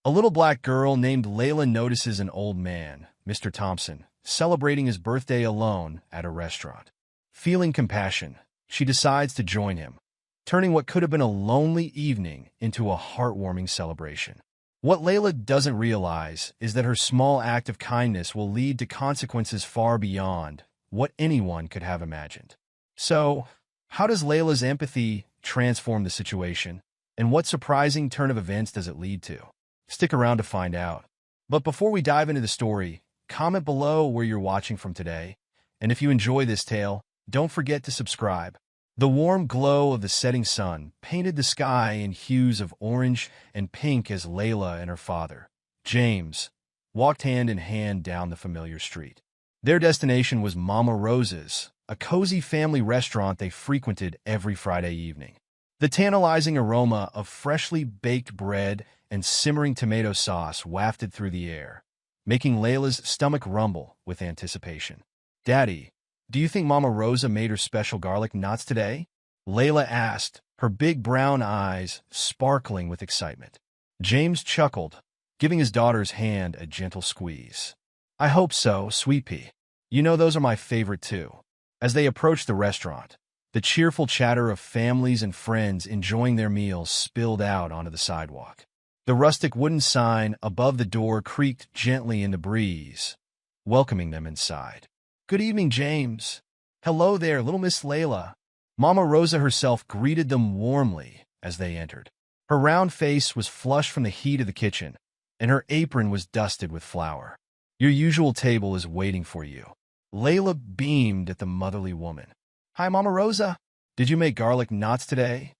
A little black girl named Layla notices an old man, Mr. Thompson, celebrating his birthday alone at a restaurant. Feeling compassion, she decides to join him, turning what could have been a lonely evening into a heartwarming celebration. What Layla doesn't realize is that her small act of kindness will lead to consequences far beyond what anyone could have imagined. So, how does Layla's empathy transform the situation, and what surprising turn of events does it lead to? Stick around to find out. But before we dive into the story, comment below where you're watching from today, and if you enjoy this tale, don't forget to subscribe. The warm glow of the setting sun painted the sky in hues of orange and pink as Layla and her father, James, walked hand in hand down the familiar street. Their destination was Mama Rosa's, a cozy family restaurant they frequented every Friday evening. The tantalizing aroma of freshly baked bread and simmering tomato sauce wafted through the air, making Layla's stomach rumble with anticipation. "Daddy, do you think Mama Rosa made her special garlic knots today?" Layla asked, her big brown eyes sparkling with excitement. James chuckled, giving his daughter's hand a gentle squeeze. "I hope so, sweet pea. You know those are my favorite too." As they approached the restaurant, the cheerful chatter of families and friends enjoying their meals spilled out onto the sidewalk. The rustic wooden sign above the door creaked gently in the breeze, welcoming them inside. "Good evening, James." "Hello there, little Miss Layla." Mama Rosa herself greeted them warmly as they entered. Her round face was flushed from the heat of the kitchen, and her apron was dusted with flour. "Your usual table is waiting for you." Layla beamed at the motherly woman. "Hi, Mama Rosa. Did you make garlic knots today?"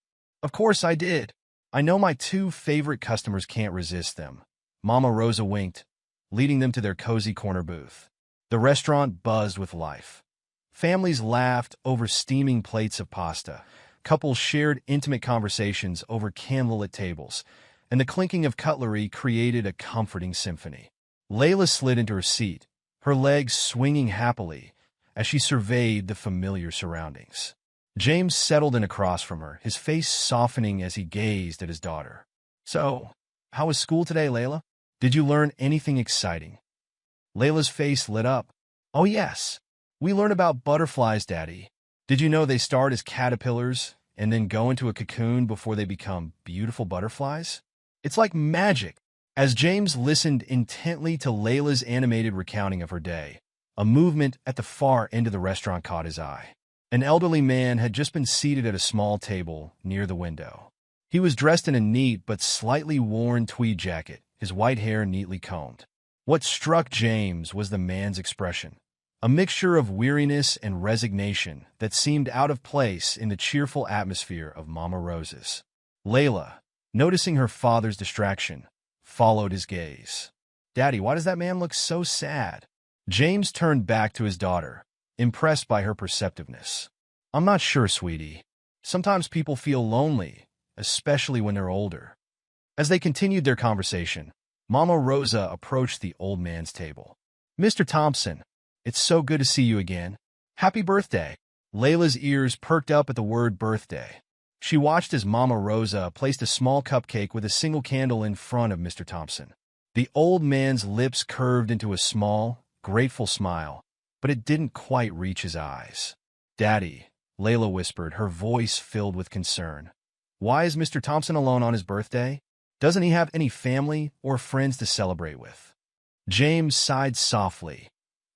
"Of course I did. I know my two favorite customers can't resist them." Mama Rosa winked, leading them to their cozy corner booth. The restaurant buzzed with life. Families laughed over steaming plates of pasta. Couples shared intimate conversations over candlelit tables, and the clinking of cutlery created a comforting symphony. Layla slid into her seat, her legs swinging happily as she surveyed the familiar surroundings. James settled in across from her, his face softening as he gazed at his daughter. "So, how was school today, Layla? Did you learn anything exciting?" Layla's face lit up. "Oh yes, we learn about butterflies, Daddy. Did you know they start as caterpillars and then go into a cocoon before they become beautiful butterflies? It's like magic." As James listened intently to Layla's animated recounting of her day, a movement at the far end of the restaurant caught his eye. An elderly man had just been seated at a small table near the window. He was dressed in a neat but slightly worn tweed jacket, his white hair neatly combed. What struck James was the man's expression, a mixture of weariness and resignation that seemed out of place in the cheerful atmosphere of Mama Rosa's. Layla, noticing her father's distraction, followed his gaze. "Daddy, why does that man look so sad?" James turned back to his daughter, impressed by her perceptiveness. "I'm not sure, sweetie. Sometimes people feel lonely, especially when they're older." As they continued their conversation, Mama Rosa approached the old man's table. "Mr. Thompson, it's so good to see you again. Happy birthday." Layla's ears perked up at the word birthday. She watched as Mama Rosa placed a small cupcake with a single candle in front of Mr. Thompson. The old man's lips curved into a small, grateful smile, but it didn't quite reach his eyes. "Daddy," Layla whispered, her voice filled with concern. "Why is Mr. Thompson alone on his birthday? Doesn't he have any family or friends to celebrate with?" James sighed softly,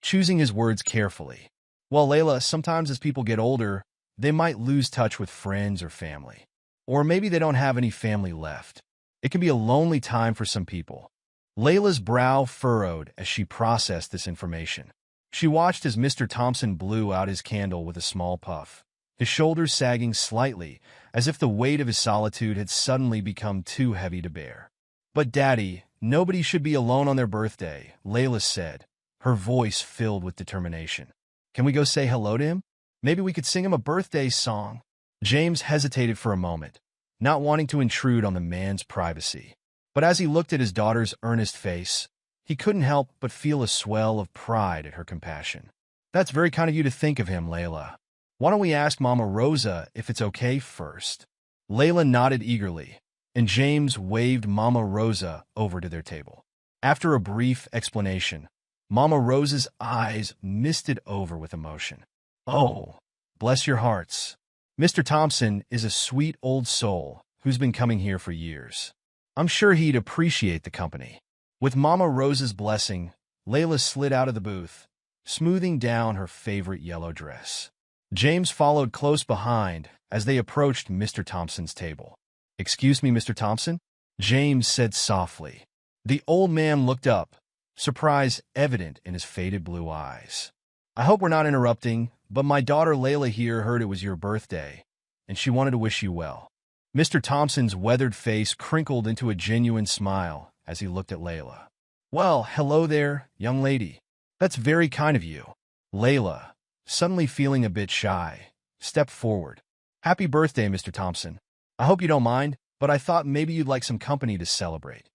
choosing his words carefully. "Well, Layla, sometimes as people get older, they might lose touch with friends or family. Or maybe they don't have any family left. It can be a lonely time for some people." Layla's brow furrowed as she processed this information. She watched as Mr. Thompson blew out his candle with a small puff, his shoulders sagging slightly, as if the weight of his solitude had suddenly become too heavy to bear. "But Daddy, nobody should be alone on their birthday," Layla said, her voice filled with determination. "Can we go say hello to him? Maybe we could sing him a birthday song." James hesitated for a moment, not wanting to intrude on the man's privacy. But as he looked at his daughter's earnest face, he couldn't help but feel a swell of pride at her compassion. "That's very kind of you to think of him, Layla. Why don't we ask Mama Rosa if it's okay first?" Layla nodded eagerly, and James waved Mama Rosa over to their table. After a brief explanation, Mama Rosa's eyes misted over with emotion. "Oh, bless your hearts. Mr. Thompson is a sweet old soul who's been coming here for years. I'm sure he'd appreciate the company." With Mama Rosa's blessing, Layla slid out of the booth, smoothing down her favorite yellow dress. James followed close behind as they approached Mr. Thompson's table. "Excuse me, Mr. Thompson?" James said softly. The old man looked up, surprise evident in his faded blue eyes. "I hope we're not interrupting, but my daughter Layla here heard it was your birthday, and she wanted to wish you well." Mr. Thompson's weathered face crinkled into a genuine smile as he looked at Layla. "Well, hello there, young lady. That's very kind of you." Layla, suddenly feeling a bit shy, stepped forward. "Happy birthday, Mr. Thompson. I hope you don't mind, but I thought maybe you'd like some company to celebrate."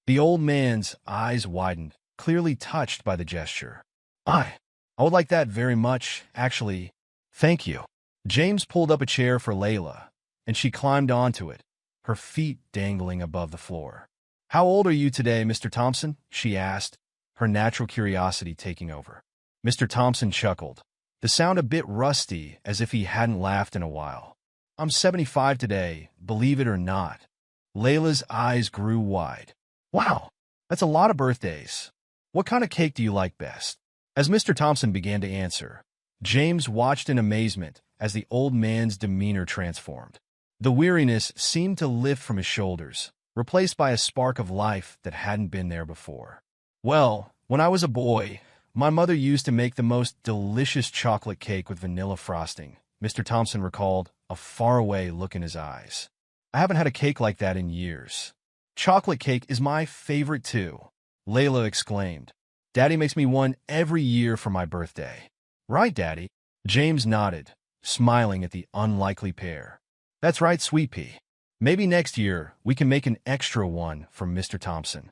The old man's eyes widened, clearly touched by the gesture. I would like that very much, actually. Thank you." James pulled up a chair for Layla, and she climbed onto it, her feet dangling above the floor. "How old are you today, Mr. Thompson?" she asked, her natural curiosity taking over. Mr. Thompson chuckled, the sound a bit rusty as if he hadn't laughed in a while. "I'm 75 today, believe it or not." Layla's eyes grew wide. "Wow, that's a lot of birthdays. What kind of cake do you like best?" As Mr. Thompson began to answer, James watched in amazement as the old man's demeanor transformed. The weariness seemed to lift from his shoulders, replaced by a spark of life that hadn't been there before. "Well, when I was a boy, my mother used to make the most delicious chocolate cake with vanilla frosting," Mr. Thompson recalled, a faraway look in his eyes. "I haven't had a cake like that in years." "Chocolate cake is my favorite too," Layla exclaimed. "Daddy makes me one every year for my birthday." "Right, Daddy?" James nodded, smiling at the unlikely pair. "That's right, Sweet Pea. Maybe next year we can make an extra one for Mr. Thompson."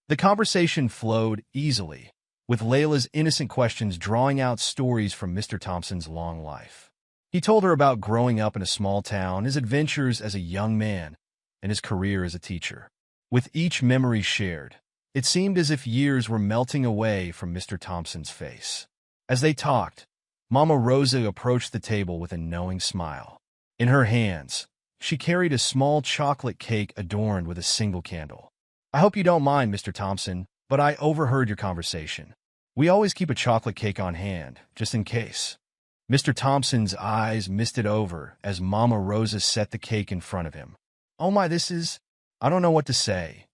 The conversation flowed easily, with Layla's innocent questions drawing out stories from Mr. Thompson's long life. He told her about growing up in a small town, his adventures as a young man, and his career as a teacher. With each memory shared, it seemed as if years were melting away from Mr. Thompson's face. As they talked, Mama Rosa approached the table with a knowing smile. In her hands, she carried a small chocolate cake adorned with a single candle. "I hope you don't mind, Mr. Thompson, but I overheard your conversation. We always keep a chocolate cake on hand, just in case." Mr. Thompson's eyes misted over as Mama Rosa set the cake in front of him. "Oh my, I don't know what to say."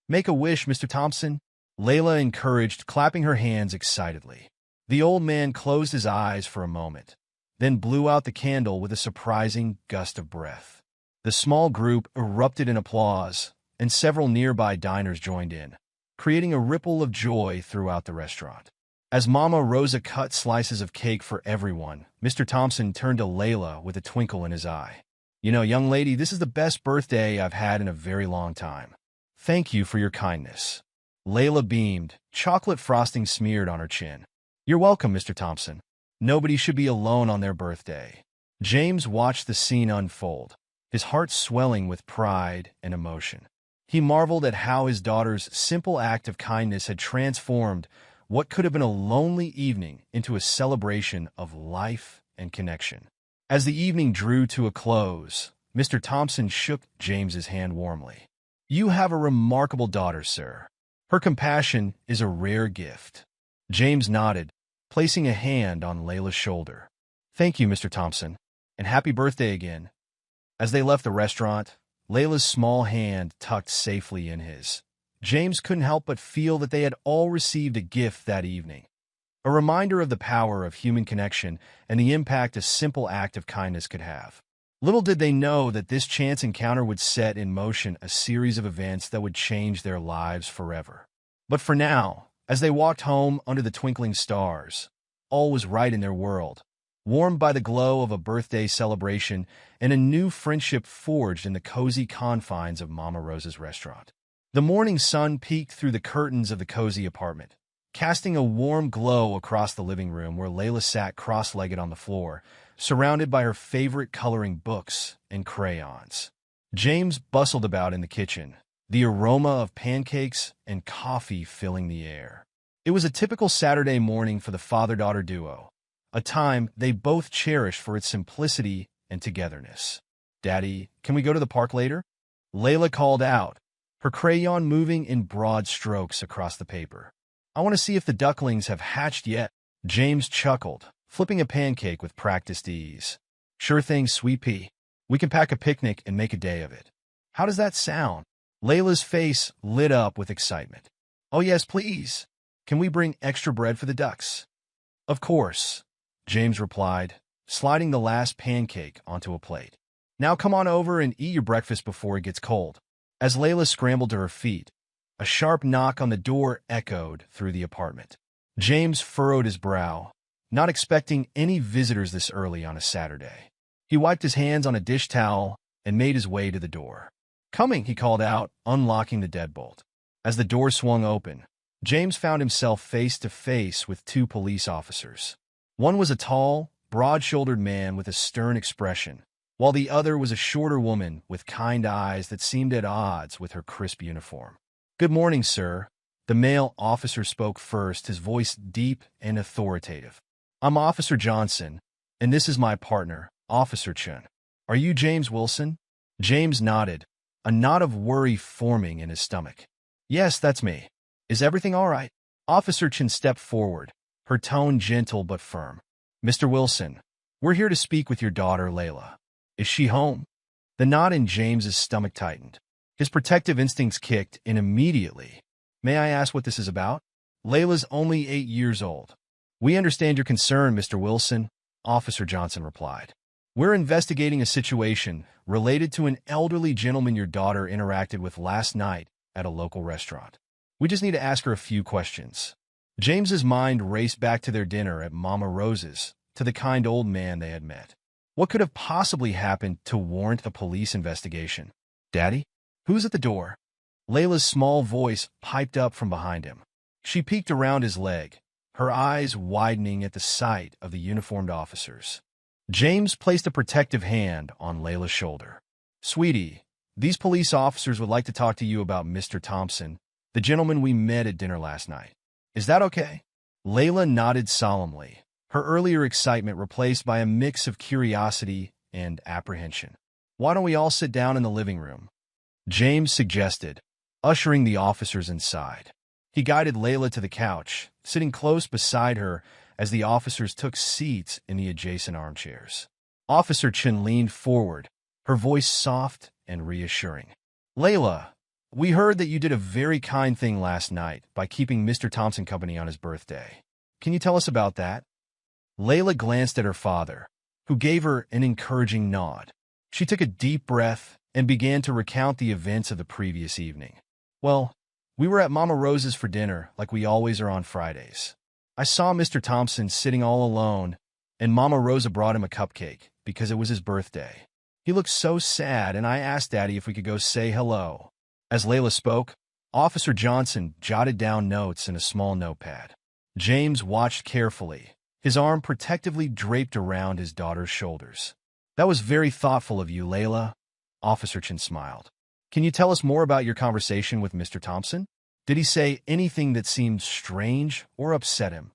"Make a wish, Mr. Thompson," Layla encouraged, clapping her hands excitedly. The old man closed his eyes for a moment, then blew out the candle with a surprising gust of breath. The small group erupted in applause, and several nearby diners joined in, creating a ripple of joy throughout the restaurant. As Mama Rosa cut slices of cake for everyone, Mr. Thompson turned to Layla with a twinkle in his eye. "You know, young lady, this is the best birthday I've had in a very long time. Thank you for your kindness." Layla beamed, chocolate frosting smeared on her chin. "You're welcome, Mr. Thompson. Nobody should be alone on their birthday." James watched the scene unfold, his heart swelling with pride and emotion. He marveled at how his daughter's simple act of kindness had transformed what could have been a lonely evening into a celebration of life and connection. As the evening drew to a close, Mr. Thompson shook James's hand warmly. "You have a remarkable daughter, sir. Her compassion is a rare gift." James nodded, placing a hand on Layla's shoulder. "Thank you, Mr. Thompson, and happy birthday again." As they left the restaurant, Layla's small hand tucked safely in his. James couldn't help but feel that they had all received a gift that evening. A reminder of the power of human connection and the impact a simple act of kindness could have. Little did they know that this chance encounter would set in motion a series of events that would change their lives forever. But for now, as they walked home under the twinkling stars, all was right in their world, warmed by the glow of a birthday celebration and a new friendship forged in the cozy confines of Mama Rosa's restaurant. The morning sun peeked through the curtains of the cozy apartment, casting a warm glow across the living room where Layla sat cross-legged on the floor, surrounded by her favorite coloring books and crayons. James bustled about in the kitchen, the aroma of pancakes and coffee filling the air. It was a typical Saturday morning for the father-daughter duo, a time they both cherished for its simplicity and togetherness. "Daddy, can we go to the park later?" Layla called out, her crayon moving in broad strokes across the paper. "I want to see if the ducklings have hatched yet." James chuckled, flipping a pancake with practiced ease. "Sure thing, sweet pea. We can pack a picnic and make a day of it." "How does that sound?" Layla's face lit up with excitement. "Oh yes, please. Can we bring extra bread for the ducks?" "Of course," James replied, sliding the last pancake onto a plate. "Now come on over and eat your breakfast before it gets cold." As Layla scrambled to her feet, a sharp knock on the door echoed through the apartment. James furrowed his brow, not expecting any visitors this early on a Saturday. He wiped his hands on a dish towel and made his way to the door. "Coming," he called out, unlocking the deadbolt. As the door swung open, James found himself face to face with two police officers. One was a tall, broad-shouldered man with a stern expression, while the other was a shorter woman with kind eyes that seemed at odds with her crisp uniform. "Good morning, sir." The male officer spoke first, his voice deep and authoritative. "I'm Officer Johnson, and this is my partner, Officer Chen. Are you James Wilson?" James nodded, a knot of worry forming in his stomach. "Yes, that's me. Is everything all right?" Officer Chen stepped forward, her tone gentle but firm. "Mr. Wilson, we're here to speak with your daughter, Layla. Is she home?" The knot in James's stomach tightened. His protective instincts kicked in immediately. "May I ask what this is about?" "Layla's only 8 years old." "We understand your concern, Mr. Wilson," Officer Johnson replied. "We're investigating a situation related to an elderly gentleman your daughter interacted with last night at a local restaurant. We just need to ask her a few questions." James's mind raced back to their dinner at Mama Rose's, to the kind old man they had met. What could have possibly happened to warrant a police investigation? "Daddy? Who's at the door?" Layla's small voice piped up from behind him. She peeked around his leg, her eyes widening at the sight of the uniformed officers. James placed a protective hand on Layla's shoulder. "Sweetie, these police officers would like to talk to you about Mr. Thompson, the gentleman we met at dinner last night. Is that okay?" Layla nodded solemnly, her earlier excitement replaced by a mix of curiosity and apprehension. "Why don't we all sit down in the living room?" James suggested, ushering the officers inside. He guided Layla to the couch, sitting close beside her as the officers took seats in the adjacent armchairs. Officer Chen leaned forward, her voice soft and reassuring. "Layla, we heard that you did a very kind thing last night by keeping Mr. Thompson company on his birthday. Can you tell us about that?" Layla glanced at her father, who gave her an encouraging nod. She took a deep breath and began to recount the events of the previous evening. "Well, we were at Mama Rose's for dinner, like we always are on Fridays. I saw Mr. Thompson sitting all alone, and Mama Rosa brought him a cupcake because it was his birthday. He looked so sad, and I asked Daddy if we could go say hello." As Layla spoke, Officer Johnson jotted down notes in a small notepad. James watched carefully, his arm protectively draped around his daughter's shoulders. "That was very thoughtful of you, Layla," Officer Chen smiled. "Can you tell us more about your conversation with Mr. Thompson? Did he say anything that seemed strange or upset him?"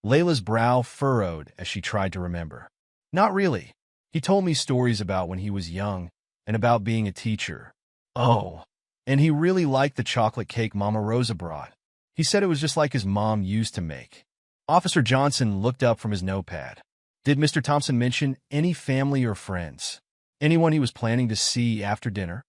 Layla's brow furrowed as she tried to remember. "Not really. He told me stories about when he was young and about being a teacher. Oh, and he really liked the chocolate cake Mama Rosa brought. He said it was just like his mom used to make." Officer Johnson looked up from his notepad. "Did Mr. Thompson mention any family or friends? Anyone he was planning to see after dinner?"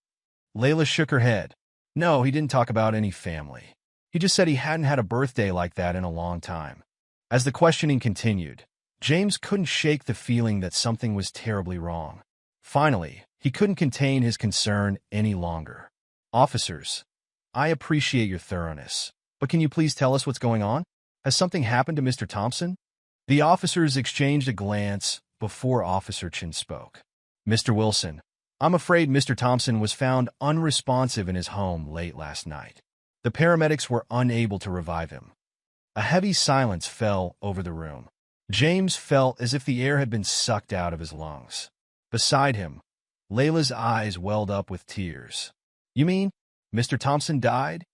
Layla shook her head. "No, he didn't talk about any family. He just said he hadn't had a birthday like that in a long time." As the questioning continued, James couldn't shake the feeling that something was terribly wrong. Finally, he couldn't contain his concern any longer. "Officers, I appreciate your thoroughness, but can you please tell us what's going on? Has something happened to Mr. Thompson?" The officers exchanged a glance before Officer Chen spoke. "Mr. Wilson, I'm afraid Mr. Thompson was found unresponsive in his home late last night. The paramedics were unable to revive him." A heavy silence fell over the room. James felt as if the air had been sucked out of his lungs. Beside him, Layla's eyes welled up with tears. You mean Mr. Thompson died?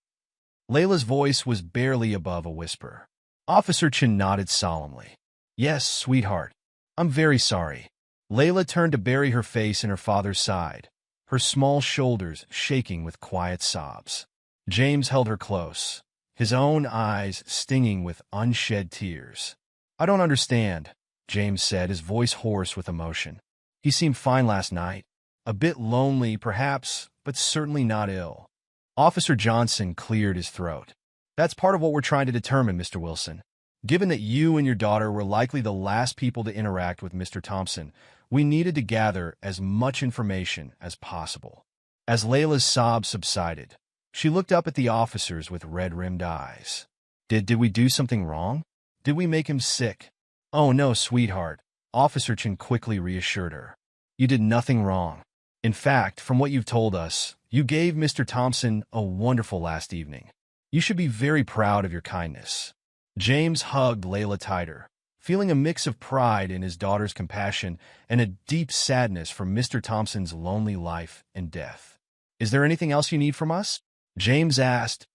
Layla's voice was barely above a whisper. Officer Chin nodded solemnly. Yes, sweetheart. I'm very sorry. Layla turned to bury her face in her father's side, her small shoulders shaking with quiet sobs. James held her close, his own eyes stinging with unshed tears. I don't understand, James said, his voice hoarse with emotion. He seemed fine last night. A bit lonely, perhaps, but certainly not ill. Officer Johnson cleared his throat. That's part of what we're trying to determine, Mr. Wilson. Given that you and your daughter were likely the last people to interact with Mr. Thompson, we needed to gather as much information as possible. As Layla's sobs subsided, she looked up at the officers with red-rimmed eyes. Did we do something wrong? Did we make him sick? Oh no, sweetheart, Officer Chin quickly reassured her. You did nothing wrong. In fact, from what you've told us, you gave Mr. Thompson a wonderful last evening. You should be very proud of your kindness. James hugged Layla tighter, feeling a mix of pride in his daughter's compassion and a deep sadness for Mr. Thompson's lonely life and death. Is there anything else you need from us? James asked,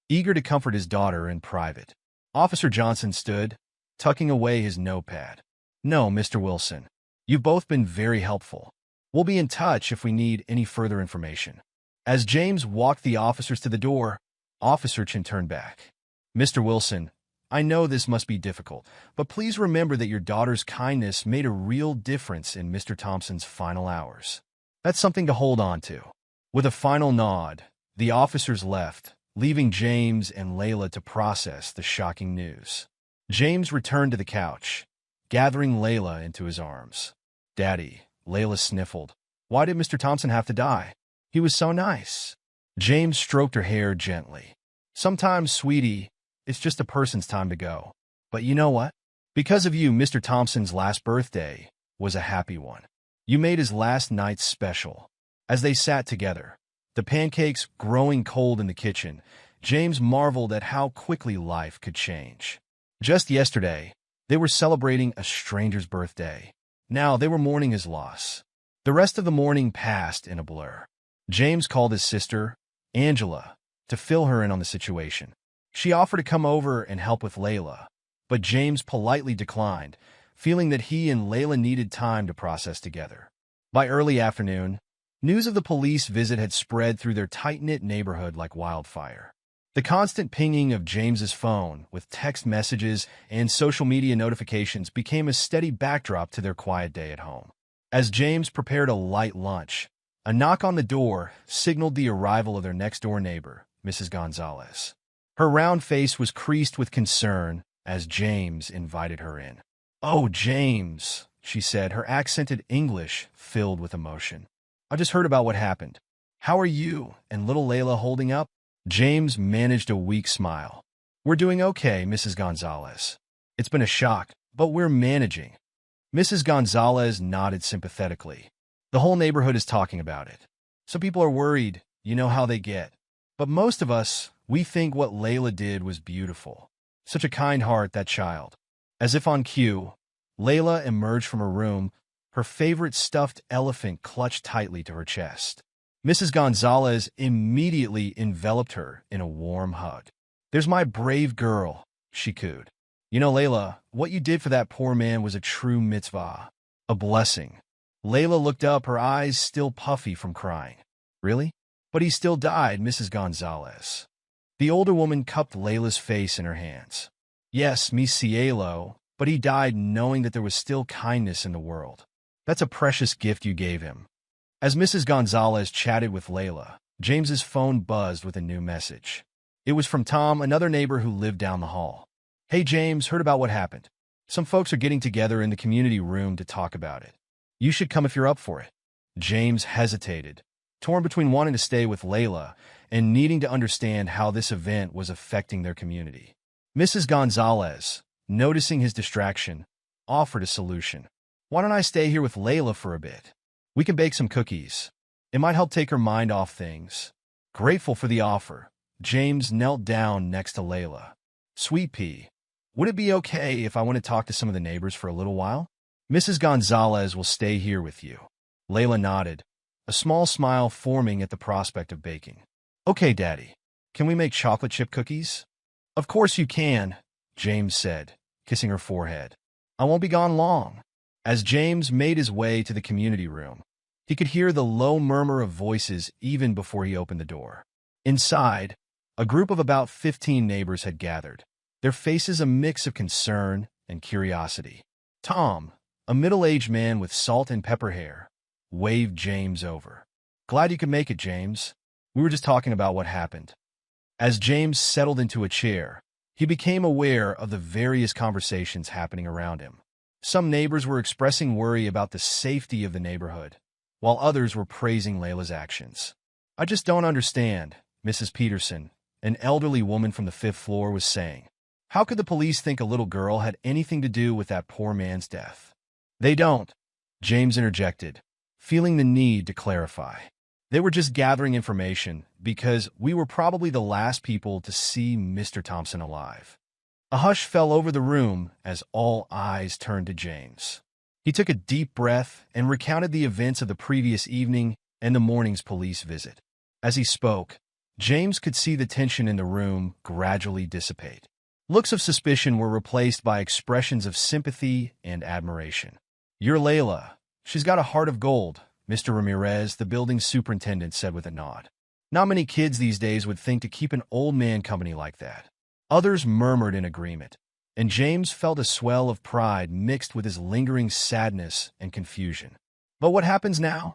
eager to comfort his daughter in private. Officer Johnson stood, tucking away his notepad. No, Mr. Wilson. You've both been very helpful. We'll be in touch if we need any further information. As James walked the officers to the door, Officer Chin turned back. Mr. Wilson, I know this must be difficult, but please remember that your daughter's kindness made a real difference in Mr. Thompson's final hours. That's something to hold on to. With a final nod, the officers left, leaving James and Layla to process the shocking news. James returned to the couch, gathering Layla into his arms. Daddy, Layla sniffled. Why did Mr. Thompson have to die? He was so nice. James stroked her hair gently. Sometimes, sweetie, it's just a person's time to go. But you know what? Because of you, Mr. Thompson's last birthday was a happy one. You made his last night special. As they sat together, the pancakes growing cold in the kitchen, James marveled at how quickly life could change. Just yesterday, they were celebrating a stranger's birthday. Now they were mourning his loss. The rest of the morning passed in a blur. James called his sister, Angela, to fill her in on the situation. She offered to come over and help with Layla, but James politely declined, feeling that he and Layla needed time to process together. By early afternoon, news of the police visit had spread through their tight-knit neighborhood like wildfire. The constant pinging of James's phone with text messages and social media notifications became a steady backdrop to their quiet day at home. As James prepared a light lunch, a knock on the door signaled the arrival of their next-door neighbor, Mrs. Gonzalez. Her round face was creased with concern as James invited her in. "Oh, James," she said, her accented English filled with emotion. "I just heard about what happened. How are you and little Layla holding up?" James managed a weak smile. "We're doing okay, Mrs. Gonzalez. It's been a shock, but we're managing." Mrs. Gonzalez nodded sympathetically. "The whole neighborhood is talking about it. Some people are worried, you know how they get. But most of us, we think what Layla did was beautiful. Such a kind heart, that child." As if on cue, Layla emerged from her room, her favorite stuffed elephant clutched tightly to her chest. Mrs. Gonzalez immediately enveloped her in a warm hug. "There's my brave girl," she cooed. "You know, Layla, what you did for that poor man was a true mitzvah, a blessing." Layla looked up, her eyes still puffy from crying. "Really? But he still died, Mrs. Gonzalez." The older woman cupped Layla's face in her hands. "Yes, mi cielo, but he died knowing that there was still kindness in the world. That's a precious gift you gave him." As Mrs. Gonzalez chatted with Layla, James's phone buzzed with a new message. It was from Tom, another neighbor who lived down the hall. "Hey, James, heard about what happened. Some folks are getting together in the community room to talk about it. You should come if you're up for it." James hesitated, torn between wanting to stay with Layla and needing to understand how this event was affecting their community. Mrs. Gonzalez, noticing his distraction, offered a solution. "Why don't I stay here with Layla for a bit? We can bake some cookies. It might help take her mind off things." Grateful for the offer, James knelt down next to Layla. "Sweet pea, would it be okay if I went to talk to some of the neighbors for a little while? Mrs. Gonzalez will stay here with you." Layla nodded, a small smile forming at the prospect of baking. "Okay, Daddy. Can we make chocolate chip cookies?" "Of course you can," James said, kissing her forehead. "I won't be gone long." As James made his way to the community room, he could hear the low murmur of voices even before he opened the door. Inside, a group of about 15 neighbors had gathered, their faces a mix of concern and curiosity. Tom, a middle-aged man with salt and pepper hair, waved James over. "Glad you could make it, James. We were just talking about what happened." As James settled into a chair, he became aware of the various conversations happening around him. Some neighbors were expressing worry about the safety of the neighborhood, while others were praising Layla's actions. "I just don't understand," Mrs. Peterson, an elderly woman from the 5th floor, was saying. "How could the police think a little girl had anything to do with that poor man's death?" "They don't," James interjected, feeling the need to clarify. "They were just gathering information because we were probably the last people to see Mr. Thompson alive." A hush fell over the room as all eyes turned to James. He took a deep breath and recounted the events of the previous evening and the morning's police visit. As he spoke, James could see the tension in the room gradually dissipate. Looks of suspicion were replaced by expressions of sympathy and admiration. "You're Layla. She's got a heart of gold," Mr. Ramirez, the building superintendent, said with a nod. "Not many kids these days would think to keep an old man company like that." Others murmured in agreement, and James felt a swell of pride mixed with his lingering sadness and confusion. "But what happens now?"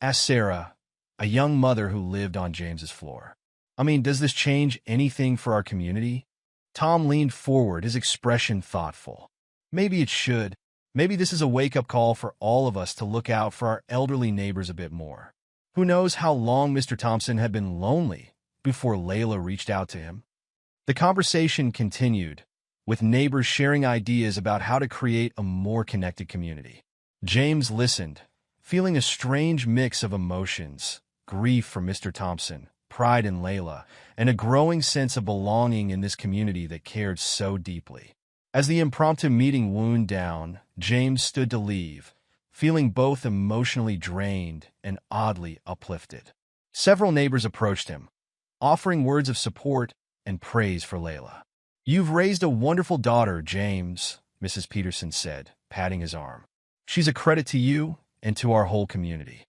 asked Sarah, a young mother who lived on James's floor. "I mean, does this change anything for our community?" Tom leaned forward, his expression thoughtful. "Maybe it should. Maybe this is a wake-up call for all of us to look out for our elderly neighbors a bit more. Who knows how long Mr. Thompson had been lonely before Layla reached out to him?" The conversation continued, with neighbors sharing ideas about how to create a more connected community. James listened, feeling a strange mix of emotions: grief for Mr. Thompson, pride in Layla, and a growing sense of belonging in this community that cared so deeply. As the impromptu meeting wound down, James stood to leave, feeling both emotionally drained and oddly uplifted. Several neighbors approached him, offering words of support and praise for Layla. "You've raised a wonderful daughter, James," Mrs. Peterson said, patting his arm. "She's a credit to you and to our whole community."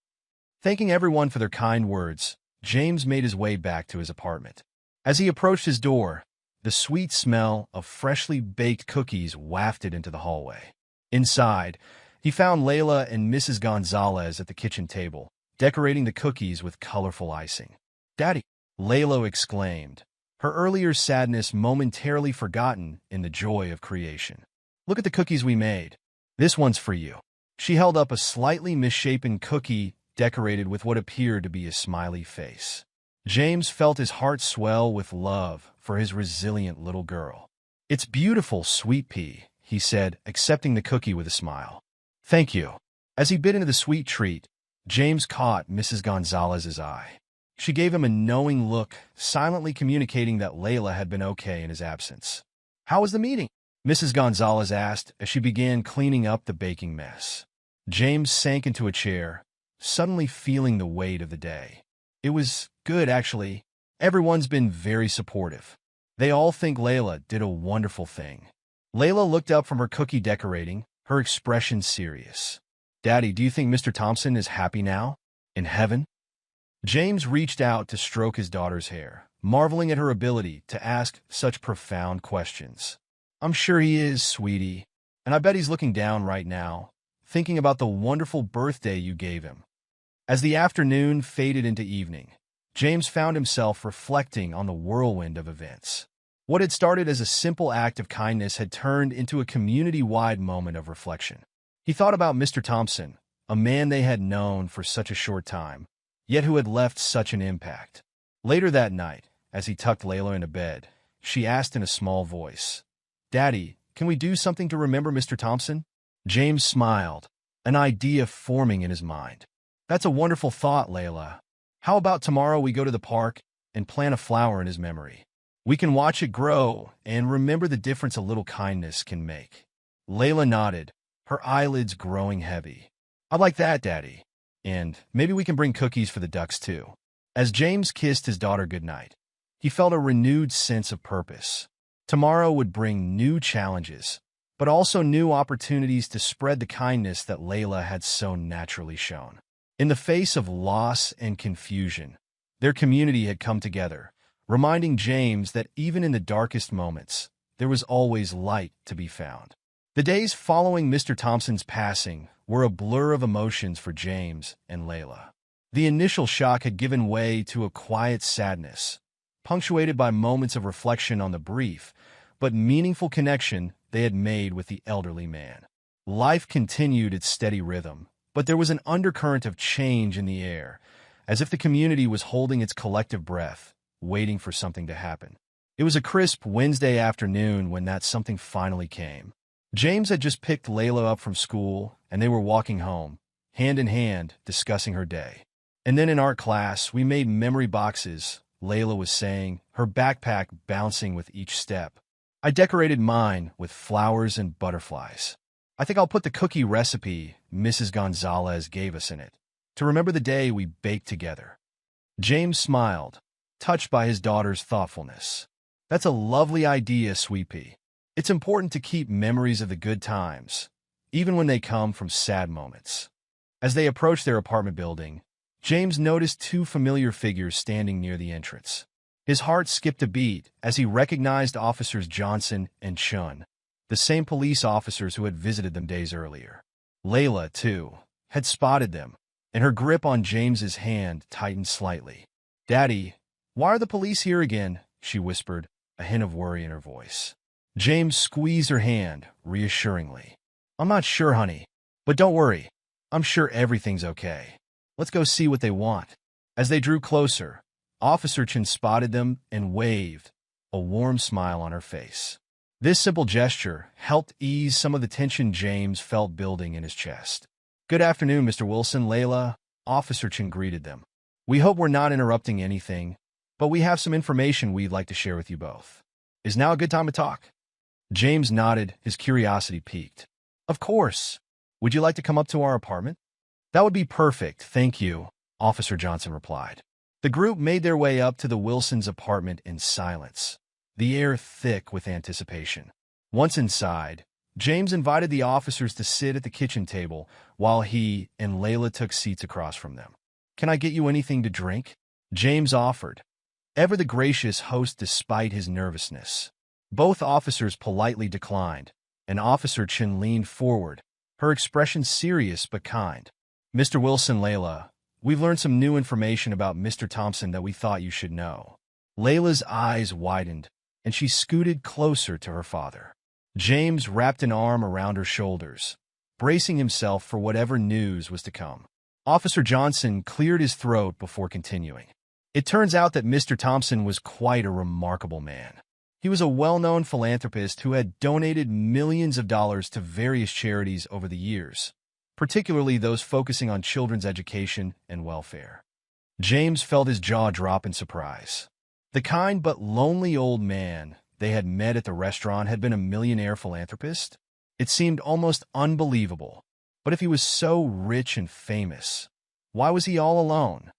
Thanking everyone for their kind words, James made his way back to his apartment. As he approached his door, the sweet smell of freshly baked cookies wafted into the hallway. Inside, he found Layla and Mrs. Gonzalez at the kitchen table, decorating the cookies with colorful icing. "Daddy!" Layla exclaimed, her earlier sadness momentarily forgotten in the joy of creation. "Look at the cookies we made. This one's for you." She held up a slightly misshapen cookie decorated with what appeared to be a smiley face. James felt his heart swell with love for his resilient little girl. "It's beautiful, sweet pea," he said, accepting the cookie with a smile. "Thank you." As he bit into the sweet treat, James caught Mrs. Gonzalez's eye. She gave him a knowing look, silently communicating that Layla had been okay in his absence. "How was the meeting?" Mrs. Gonzalez asked as she began cleaning up the baking mess. James sank into a chair, suddenly feeling the weight of the day. "It was good, actually. Everyone's been very supportive. They all think Layla did a wonderful thing." Layla looked up from her cookie decorating, her expression serious. "Daddy, do you think Mr. Thompson is happy now? In heaven?" James reached out to stroke his daughter's hair, marveling at her ability to ask such profound questions. "I'm sure he is, sweetie, and I bet he's looking down right now, thinking about the wonderful birthday you gave him." As the afternoon faded into evening, James found himself reflecting on the whirlwind of events. What had started as a simple act of kindness had turned into a community-wide moment of reflection. He thought about Mr. Thompson, a man they had known for such a short time, yet who had left such an impact. Later that night, as he tucked Layla into bed, she asked in a small voice, "Daddy, can we do something to remember Mr. Thompson?" James smiled, an idea forming in his mind. "That's a wonderful thought, Layla. How about tomorrow we go to the park and plant a flower in his memory? We can watch it grow and remember the difference a little kindness can make." Layla nodded, her eyelids growing heavy. "I like that, Daddy. And maybe we can bring cookies for the ducks, too. As James kissed his daughter goodnight, he felt a renewed sense of purpose. Tomorrow would bring new challenges, but also new opportunities to spread the kindness that Layla had so naturally shown. In the face of loss and confusion, their community had come together, reminding James that even in the darkest moments, there was always light to be found. The days following Mr. Thompson's passing were a blur of emotions for James and Layla. The initial shock had given way to a quiet sadness, punctuated by moments of reflection on the brief but meaningful connection they had made with the elderly man. Life continued its steady rhythm, but there was an undercurrent of change in the air, as if the community was holding its collective breath, waiting for something to happen. It was a crisp Wednesday afternoon when that something finally came. James had just picked Layla up from school, and they were walking home, hand in hand, discussing her day. And then in art class, we made memory boxes, Layla was saying, her backpack bouncing with each step. I decorated mine with flowers and butterflies. I think I'll put the cookie recipe Mrs. Gonzalez gave us in it, to remember the day we baked together. James smiled, touched by his daughter's thoughtfulness. That's a lovely idea, Sweet Pea. It's important to keep memories of the good times, even when they come from sad moments. As they approached their apartment building, James noticed two familiar figures standing near the entrance. His heart skipped a beat as he recognized Officers Johnson and Chun, the same police officers who had visited them days earlier. Layla, too, had spotted them, and her grip on James's hand tightened slightly. "Daddy, why are the police here again?" she whispered, a hint of worry in her voice. James squeezed her hand reassuringly. "I'm not sure, honey, but don't worry. I'm sure everything's okay. Let's go see what they want." As they drew closer, Officer Chin spotted them and waved, a warm smile on her face. This simple gesture helped ease some of the tension James felt building in his chest. "Good afternoon, Mr. Wilson, Layla," Officer Chin greeted them. "We hope we're not interrupting anything, but we have some information we'd like to share with you both. Is now a good time to talk?" James nodded, his curiosity piqued. "Of course. Would you like to come up to our apartment?" "That would be perfect, thank you," Officer Johnson replied. The group made their way up to the Wilsons' apartment in silence, the air thick with anticipation. Once inside, James invited the officers to sit at the kitchen table while he and Layla took seats across from them. "Can I get you anything to drink?" James offered, ever the gracious host despite his nervousness. Both officers politely declined, and Officer Chin leaned forward, her expression serious but kind. "Mr. Wilson, Layla, we've learned some new information about Mr. Thompson that we thought you should know." Layla's eyes widened, and she scooted closer to her father. James wrapped an arm around her shoulders, bracing himself for whatever news was to come. Officer Johnson cleared his throat before continuing. "It turns out that Mr. Thompson was quite a remarkable man. He was a well-known philanthropist who had donated millions of dollars to various charities over the years, particularly those focusing on children's education and welfare." James felt his jaw drop in surprise. The kind but lonely old man they had met at the restaurant had been a millionaire philanthropist? It seemed almost unbelievable. But if he was so rich and famous, why was he all alone?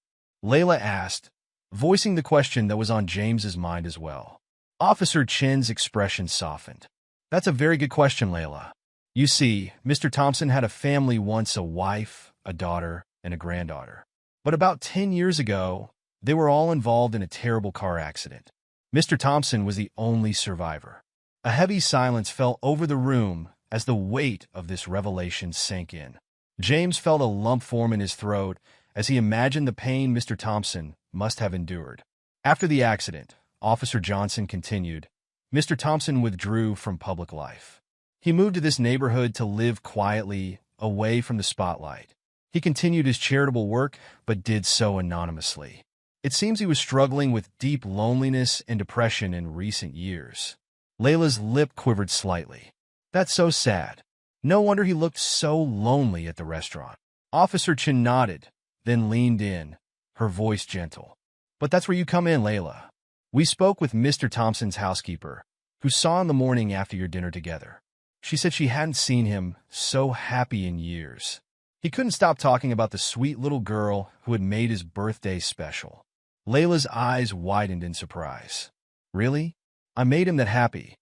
Layla asked, voicing the question that was on James's mind as well. Officer Chin's expression softened. "That's a very good question, Layla. You see, Mr. Thompson had a family once, a wife, a daughter, and a granddaughter. But about 10 years ago, they were all involved in a terrible car accident. Mr. Thompson was the only survivor." A heavy silence fell over the room as the weight of this revelation sank in. James felt a lump form in his throat as he imagined the pain Mr. Thompson must have endured. After the accident, Officer Johnson continued, "Mr. Thompson withdrew from public life. He moved to this neighborhood to live quietly, away from the spotlight. He continued his charitable work, but did so anonymously. It seems he was struggling with deep loneliness and depression in recent years." Layla's lip quivered slightly. "That's so sad. No wonder he looked so lonely at the restaurant." Officer Chin nodded, then leaned in, her voice gentle. "But that's where you come in, Layla. We spoke with Mr. Thompson's housekeeper, who saw in the morning after your dinner together. She said she hadn't seen him so happy in years. He couldn't stop talking about the sweet little girl who had made his birthday special. Layla's eyes widened in surprise. Really? I made him that happy.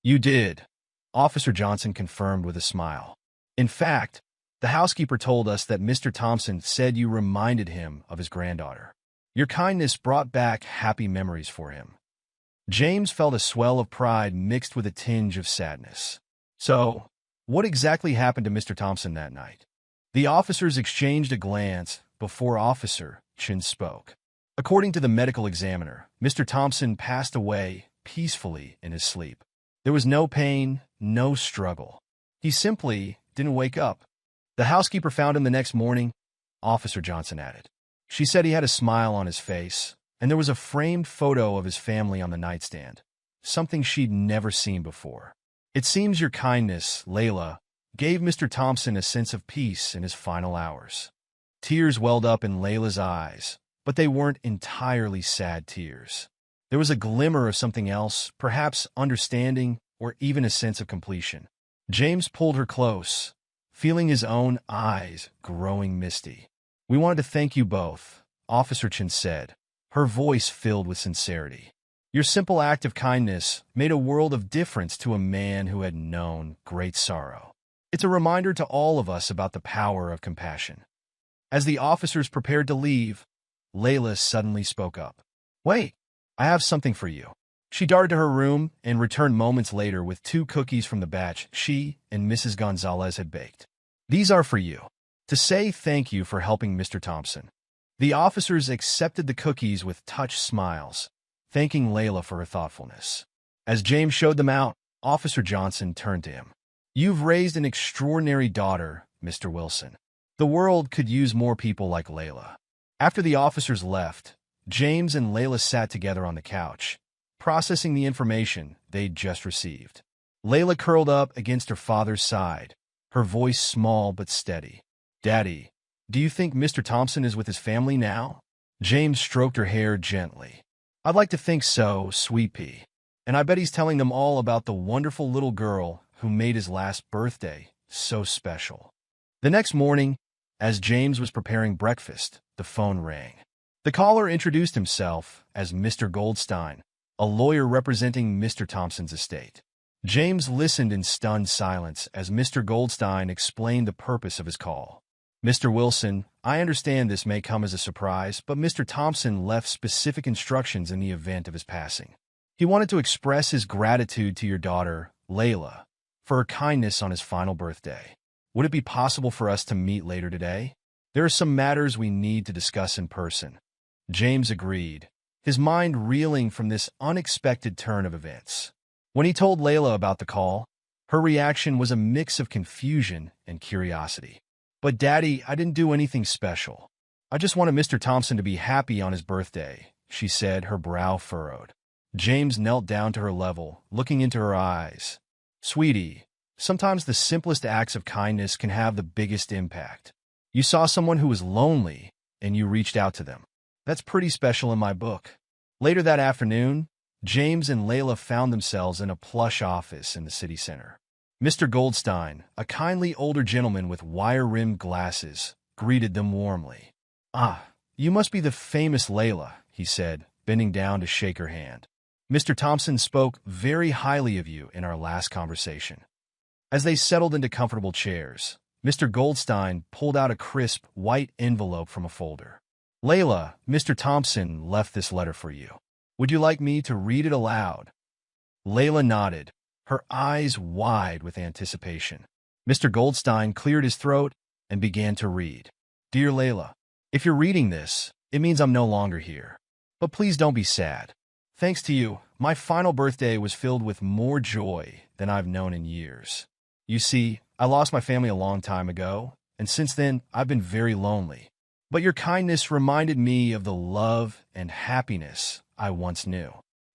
You did, Officer Johnson confirmed with a smile. In fact, the housekeeper told us that Mr. Thompson said you reminded him of his granddaughter. Your kindness brought back happy memories for him. James felt a swell of pride mixed with a tinge of sadness. So, what exactly happened to Mr. Thompson that night? The officers exchanged a glance before Officer Chin spoke. According to the medical examiner, Mr. Thompson passed away peacefully in his sleep. There was no pain, no struggle. He simply didn't wake up. The housekeeper found him the next morning, Officer Johnson added. She said he had a smile on his face, and there was a framed photo of his family on the nightstand, something she'd never seen before. It seems your kindness, Layla, gave Mr. Thompson a sense of peace in his final hours. Tears welled up in Layla's eyes, but they weren't entirely sad tears. There was a glimmer of something else, perhaps understanding or even a sense of completion. James pulled her close, feeling his own eyes growing misty. We wanted to thank you both, Officer Chin said, her voice filled with sincerity. Your simple act of kindness made a world of difference to a man who had known great sorrow. It's a reminder to all of us about the power of compassion. As the officers prepared to leave, Layla suddenly spoke up. Wait, I have something for you. She darted to her room and returned moments later with 2 cookies from the batch she and Mrs. Gonzalez had baked. These are for you, to say thank you for helping Mr. Thompson. The officers accepted the cookies with touched smiles, thanking Layla for her thoughtfulness. As James showed them out, Officer Johnson turned to him. You've raised an extraordinary daughter, Mr. Wilson. The world could use more people like Layla. After the officers left, James and Layla sat together on the couch, processing the information they'd just received. Layla curled up against her father's side, her voice small but steady. Daddy, do you think Mr. Thompson is with his family now? James stroked her hair gently. I'd like to think so, sweet pea. And I bet he's telling them all about the wonderful little girl who made his last birthday so special. The next morning, as James was preparing breakfast, the phone rang. The caller introduced himself as Mr. Goldstein, a lawyer representing Mr. Thompson's estate. James listened in stunned silence as Mr. Goldstein explained the purpose of his call. Mr. Wilson, I understand this may come as a surprise, but Mr. Thompson left specific instructions in the event of his passing. He wanted to express his gratitude to your daughter, Layla, for her kindness on his final birthday. Would it be possible for us to meet later today? There are some matters we need to discuss in person. James agreed, his mind reeling from this unexpected turn of events. When he told Layla about the call, her reaction was a mix of confusion and curiosity. But Daddy, I didn't do anything special. I just wanted Mr. Thompson to be happy on his birthday, she said, her brow furrowed. James knelt down to her level, looking into her eyes. Sweetie, sometimes the simplest acts of kindness can have the biggest impact. You saw someone who was lonely, and you reached out to them. That's pretty special in my book. Later that afternoon, James and Layla found themselves in a plush office in the city center. Mr. Goldstein, a kindly older gentleman with wire-rimmed glasses, greeted them warmly. Ah, you must be the famous Layla, he said, bending down to shake her hand. Mr. Thompson spoke very highly of you in our last conversation. As they settled into comfortable chairs, Mr. Goldstein pulled out a crisp, white envelope from a folder. Layla, Mr. Thompson left this letter for you. Would you like me to read it aloud? Layla nodded, her eyes wide with anticipation. Mr. Goldstein cleared his throat and began to read. Dear Layla, if you're reading this, it means I'm no longer here. But please don't be sad. Thanks to you, my final birthday was filled with more joy than I've known in years. You see, I lost my family a long time ago, and since then, I've been very lonely. But your kindness reminded me of the love and happiness I once knew.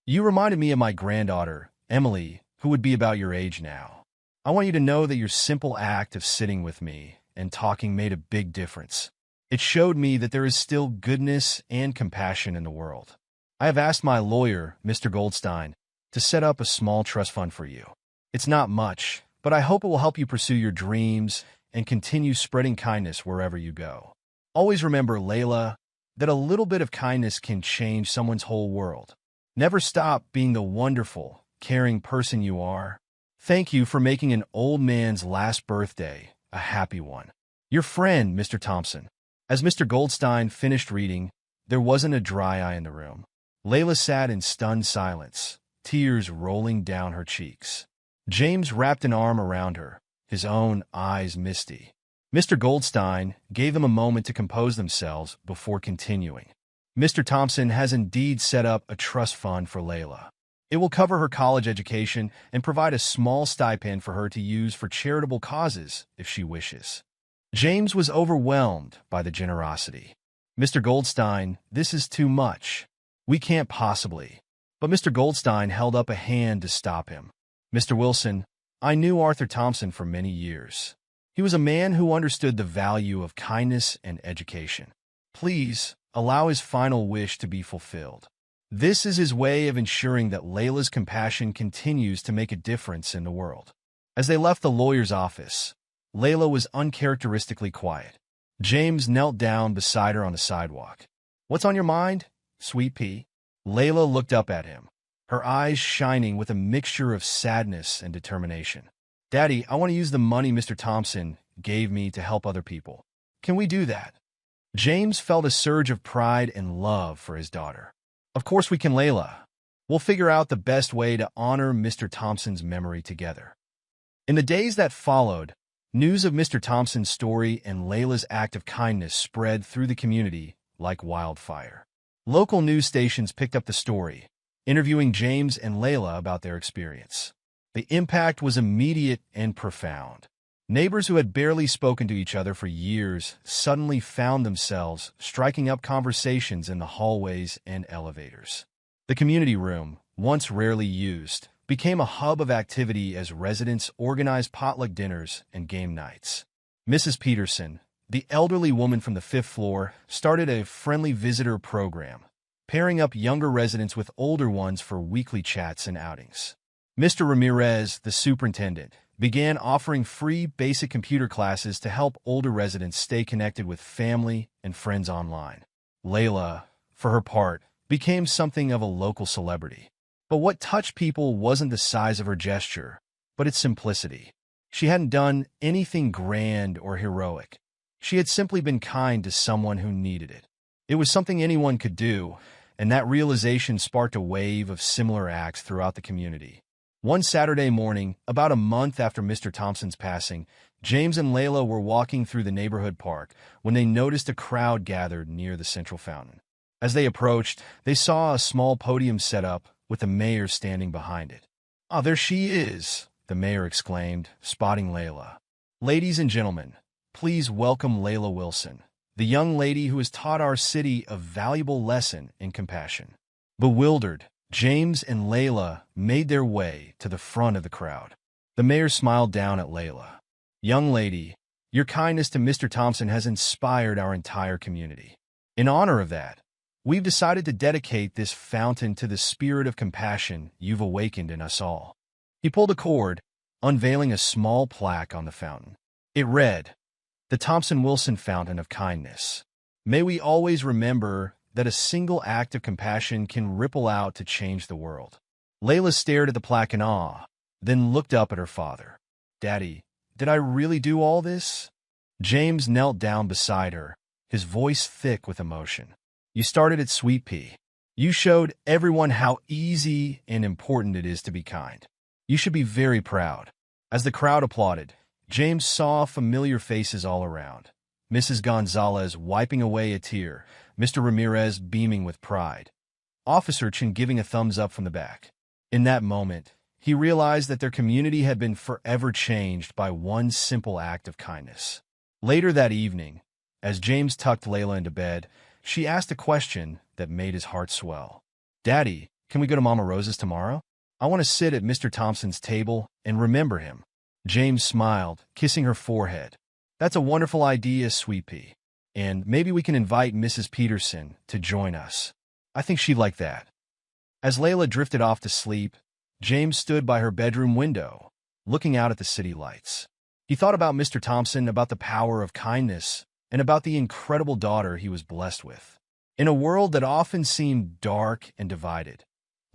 You reminded me of my granddaughter, Emily, who would be about your age now. I want you to know that your simple act of sitting with me and talking made a big difference. It showed me that there is still goodness and compassion in the world. I have asked my lawyer, Mr. Goldstein, to set up a small trust fund for you. It's not much, but I hope it will help you pursue your dreams and continue spreading kindness wherever you go. Always remember, Layla, that a little bit of kindness can change someone's whole world. Never stop being the wonderful, caring person you are. Thank you for making an old man's last birthday a happy one. Your friend, Mr. Thompson. As Mr. Goldstein finished reading, there wasn't a dry eye in the room. Layla sat in stunned silence, tears rolling down her cheeks. James wrapped an arm around her, his own eyes misty. Mr. Goldstein gave them a moment to compose themselves before continuing. Mr. Thompson has indeed set up a trust fund for Layla. It will cover her college education and provide a small stipend for her to use for charitable causes if she wishes. James was overwhelmed by the generosity. Mr. Goldstein, this is too much. We can't possibly. But Mr. Goldstein held up a hand to stop him. Mr. Wilson, I knew Arthur Thompson for many years. He was a man who understood the value of kindness and education. Please, allow his final wish to be fulfilled. This is his way of ensuring that Layla's compassion continues to make a difference in the world. As they left the lawyer's office, Layla was uncharacteristically quiet. James knelt down beside her on the sidewalk. What's on your mind, sweet pea? Layla looked up at him, her eyes shining with a mixture of sadness and determination. Daddy, I want to use the money Mr. Thompson gave me to help other people. Can we do that? James felt a surge of pride and love for his daughter. Of course we can, Layla. We'll figure out the best way to honor Mr. Thompson's memory together. In the days that followed, news of Mr. Thompson's story and Layla's act of kindness spread through the community like wildfire. Local news stations picked up the story, interviewing James and Layla about their experience. The impact was immediate and profound. Neighbors who had barely spoken to each other for years suddenly found themselves striking up conversations in the hallways and elevators. The community room, once rarely used, became a hub of activity as residents organized potluck dinners and game nights. Mrs. Peterson, the elderly woman from the 5th floor, started a friendly visitor program, pairing up younger residents with older ones for weekly chats and outings. Mr. Ramirez, the superintendent, began offering free basic computer classes to help older residents stay connected with family and friends online. Layla, for her part, became something of a local celebrity. But what touched people wasn't the size of her gesture, but its simplicity. She hadn't done anything grand or heroic. She had simply been kind to someone who needed it. It was something anyone could do, and that realization sparked a wave of similar acts throughout the community. One Saturday morning, about a month after Mr. Thompson's passing, James and Layla were walking through the neighborhood park when they noticed a crowd gathered near the central fountain. As they approached, they saw a small podium set up with the mayor standing behind it. "Ah, there she is," the mayor exclaimed, spotting Layla. "Ladies and gentlemen, please welcome Layla Wilson, the young lady who has taught our city a valuable lesson in compassion." Bewildered, James and Layla made their way to the front of the crowd. The mayor smiled down at Layla. "Young lady, your kindness to Mr. Thompson has inspired our entire community. In honor of that, we've decided to dedicate this fountain to the spirit of compassion you've awakened in us all." He pulled a cord, unveiling a small plaque on the fountain. It read, "The Thompson-Wilson Fountain of Kindness. May we always remember that a single act of compassion can ripple out to change the world." Layla stared at the plaque in awe, then looked up at her father. "Daddy, did I really do all this?" James knelt down beside her, his voice thick with emotion. "You started at Sweet Pea. You showed everyone how easy and important it is to be kind. You should be very proud." As the crowd applauded, James saw familiar faces all around. Mrs. Gonzalez wiping away a tear, Mr. Ramirez beaming with pride, Officer Chen giving a thumbs up from the back. In that moment, he realized that their community had been forever changed by one simple act of kindness. Later that evening, as James tucked Layla into bed, she asked a question that made his heart swell. "Daddy, can we go to Mama Rosa's tomorrow? I want to sit at Mr. Thompson's table and remember him." James smiled, kissing her forehead. "That's a wonderful idea, Sweet Pea. And maybe we can invite Mrs. Peterson to join us. I think she'd like that." As Layla drifted off to sleep, James stood by her bedroom window, looking out at the city lights. He thought about Mr. Thompson, about the power of kindness, and about the incredible daughter he was blessed with. In a world that often seemed dark and divided,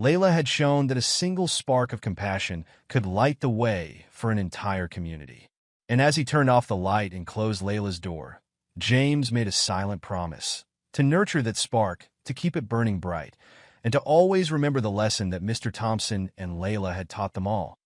Layla had shown that a single spark of compassion could light the way for an entire community. And as he turned off the light and closed Layla's door, James made a silent promise to nurture that spark, to keep it burning bright, and to always remember the lesson that Mr. Thompson and Layla had taught them all.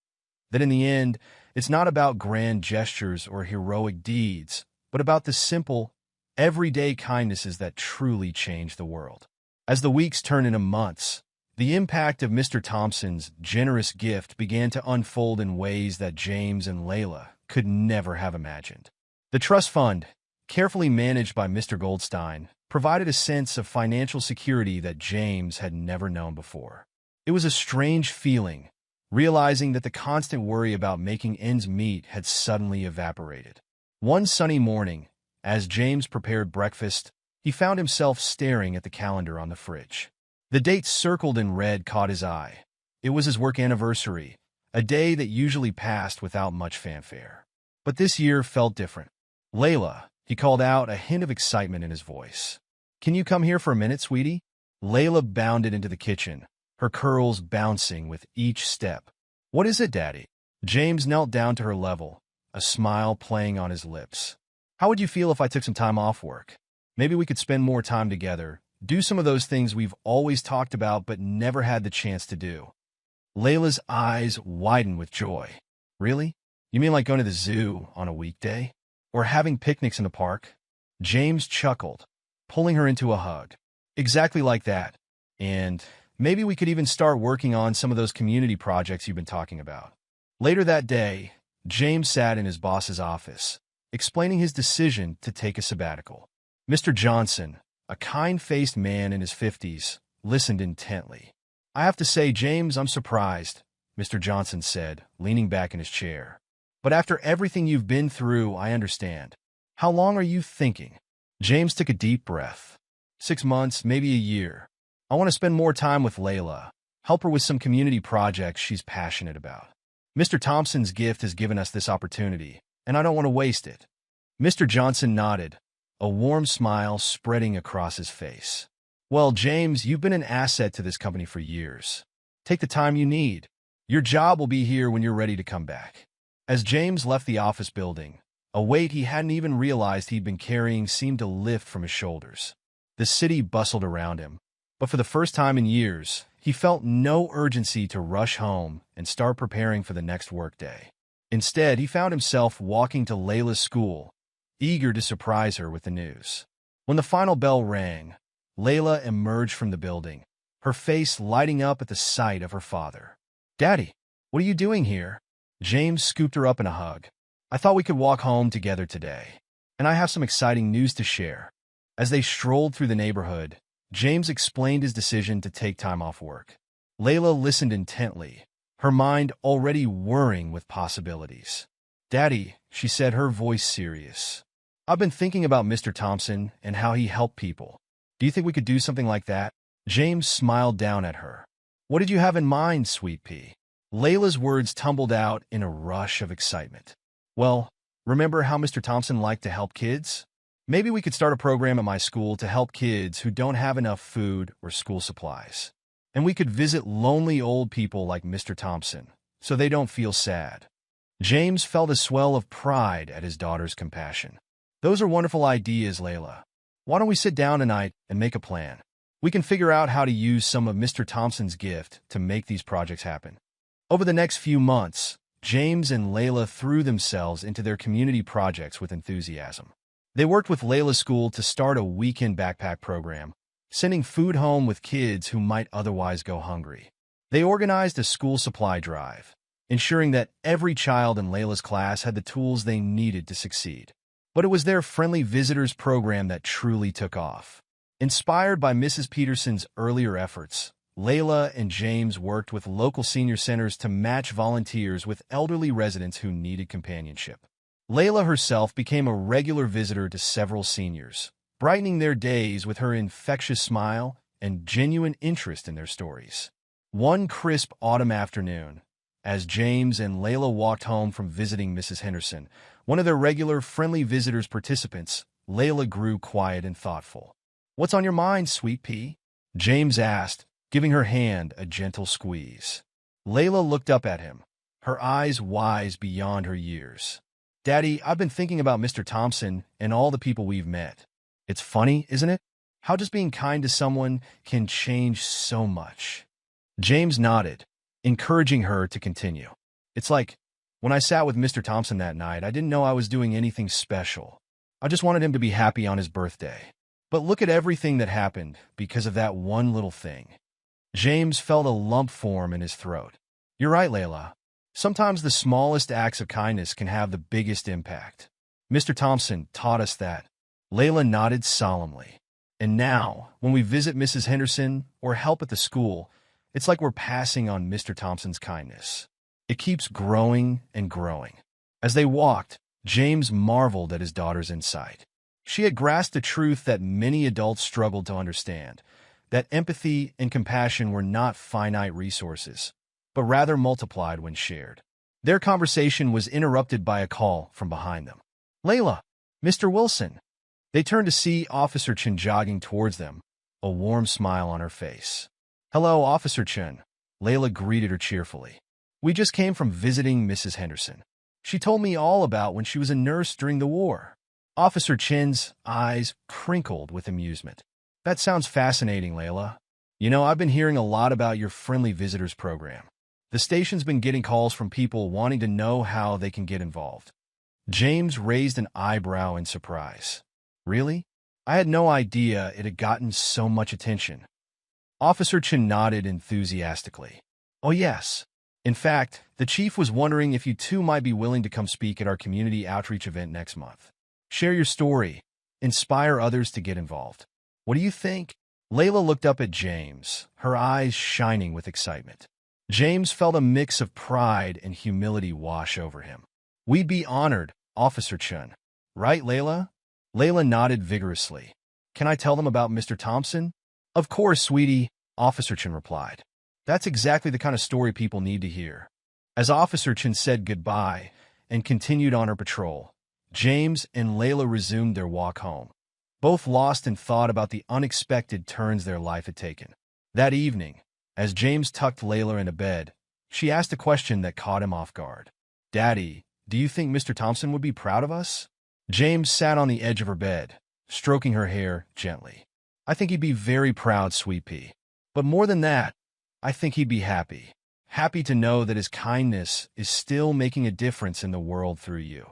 That in the end, it's not about grand gestures or heroic deeds, but about the simple, everyday kindnesses that truly change the world. As the weeks turned into months, the impact of Mr. Thompson's generous gift began to unfold in ways that James and Layla could never have imagined. The trust fund, carefully managed by Mr. Goldstein, provided a sense of financial security that James had never known before. It was a strange feeling, realizing that the constant worry about making ends meet had suddenly evaporated. One sunny morning, as James prepared breakfast, he found himself staring at the calendar on the fridge. The date circled in red caught his eye. It was his work anniversary, a day that usually passed without much fanfare. But this year felt different. "Layla," he called out, a hint of excitement in his voice. "Can you come here for a minute, sweetie?" Layla bounded into the kitchen, her curls bouncing with each step. "What is it, Daddy?" James knelt down to her level, a smile playing on his lips. "How would you feel if I took some time off work? Maybe we could spend more time together, do some of those things we've always talked about but never had the chance to do." Layla's eyes widened with joy. "Really? You mean like going to the zoo on a weekday? Or having picnics in the park?" James chuckled, pulling her into a hug. "Exactly like that. And maybe we could even start working on some of those community projects you've been talking about." Later that day, James sat in his boss's office, explaining his decision to take a sabbatical. Mr. Johnson, a kind-faced man in his 50s, listened intently. "I have to say, James, I'm surprised," Mr. Johnson said, leaning back in his chair. "But after everything you've been through, I understand. How long are you thinking?" James took a deep breath. 6 months, maybe a year. I want to spend more time with Layla, help her with some community projects she's passionate about. Mr. Thompson's gift has given us this opportunity, and I don't want to waste it." Mr. Johnson nodded, a warm smile spreading across his face. "Well, James, you've been an asset to this company for years. Take the time you need. Your job will be here when you're ready to come back." As James left the office building, a weight he hadn't even realized he'd been carrying seemed to lift from his shoulders. The city bustled around him, but for the first time in years, he felt no urgency to rush home and start preparing for the next workday. Instead, he found himself walking to Layla's school, eager to surprise her with the news. When the final bell rang, Layla emerged from the building, her face lighting up at the sight of her father. "Daddy, what are you doing here?" James scooped her up in a hug. "I thought we could walk home together today, and I have some exciting news to share." As they strolled through the neighborhood, James explained his decision to take time off work. Layla listened intently, her mind already whirring with possibilities. "Daddy," she said, her voice serious, "I've been thinking about Mr. Thompson and how he helped people. Do you think we could do something like that?" James smiled down at her. "What did you have in mind, sweet pea?" Layla's words tumbled out in a rush of excitement. "Well, remember how Mr. Thompson liked to help kids? Maybe we could start a program at my school to help kids who don't have enough food or school supplies. And we could visit lonely old people like Mr. Thompson, so they don't feel sad." James felt a swell of pride at his daughter's compassion. "Those are wonderful ideas, Layla. Why don't we sit down tonight and make a plan? We can figure out how to use some of Mr. Thompson's gift to make these projects happen." Over the next few months, James and Layla threw themselves into their community projects with enthusiasm. They worked with Layla's school to start a weekend backpack program, sending food home with kids who might otherwise go hungry. They organized a school supply drive, ensuring that every child in Layla's class had the tools they needed to succeed. But it was their Friendly Visitors program that truly took off. Inspired by Mrs. Peterson's earlier efforts, Layla and James worked with local senior centers to match volunteers with elderly residents who needed companionship. Layla herself became a regular visitor to several seniors, brightening their days with her infectious smile and genuine interest in their stories. One crisp autumn afternoon, as James and Layla walked home from visiting Mrs. Henderson, One of their regular friendly visitors participants, Layla, grew quiet and thoughtful. "What's on your mind, sweet pea?" James asked, giving her hand a gentle squeeze. Layla looked up at him, her eyes wise beyond her years. "Daddy, I've been thinking about Mr. Thompson and all the people we've met. It's funny, isn't it? How just being kind to someone can change so much." James nodded, encouraging her to continue. "It's like, when I sat with Mr. Thompson that night, I didn't know I was doing anything special. I just wanted him to be happy on his birthday. But look at everything that happened because of that one little thing." James felt a lump form in his throat. "You're right, Layla. Sometimes the smallest acts of kindness can have the biggest impact. Mr. Thompson taught us that." Layla nodded solemnly. "And now, when we visit Mrs. Henderson or help at the school, it's like we're passing on Mr. Thompson's kindness. It keeps growing and growing." As they walked, James marveled at his daughter's insight. She had grasped a truth that many adults struggled to understand, that empathy and compassion were not finite resources, but rather multiplied when shared. Their conversation was interrupted by a call from behind them. "Layla, Mr. Wilson." They turned to see Officer Chen jogging towards them, a warm smile on her face. "Hello, Officer Chen," Layla greeted her cheerfully. "We just came from visiting Mrs. Henderson. She told me all about when she was a nurse during the war." Officer Chen's eyes crinkled with amusement. "That sounds fascinating, Layla. You know, I've been hearing a lot about your friendly visitors program. The station's been getting calls from people wanting to know how they can get involved." James raised an eyebrow in surprise. "Really? I had no idea it had gotten so much attention." Officer Chen nodded enthusiastically. "Oh, yes. In fact, the chief was wondering if you two might be willing to come speak at our community outreach event next month. Share your story, inspire others to get involved. What do you think?" Layla looked up at James, her eyes shining with excitement. James felt a mix of pride and humility wash over him. "We'd be honored, Officer Chen. Right, Layla?" Layla nodded vigorously. "Can I tell them about Mr. Thompson?" "Of course, sweetie," Officer Chen replied. "That's exactly the kind of story people need to hear." As Officer Chen said goodbye and continued on her patrol, James and Layla resumed their walk home, both lost in thought about the unexpected turns their life had taken. That evening, as James tucked Layla into bed, she asked a question that caught him off guard. "Daddy, do you think Mr. Thompson would be proud of us?" James sat on the edge of her bed, stroking her hair gently. "I think he'd be very proud, sweet pea. But more than that, I think he'd be happy. Happy to know that his kindness is still making a difference in the world through you."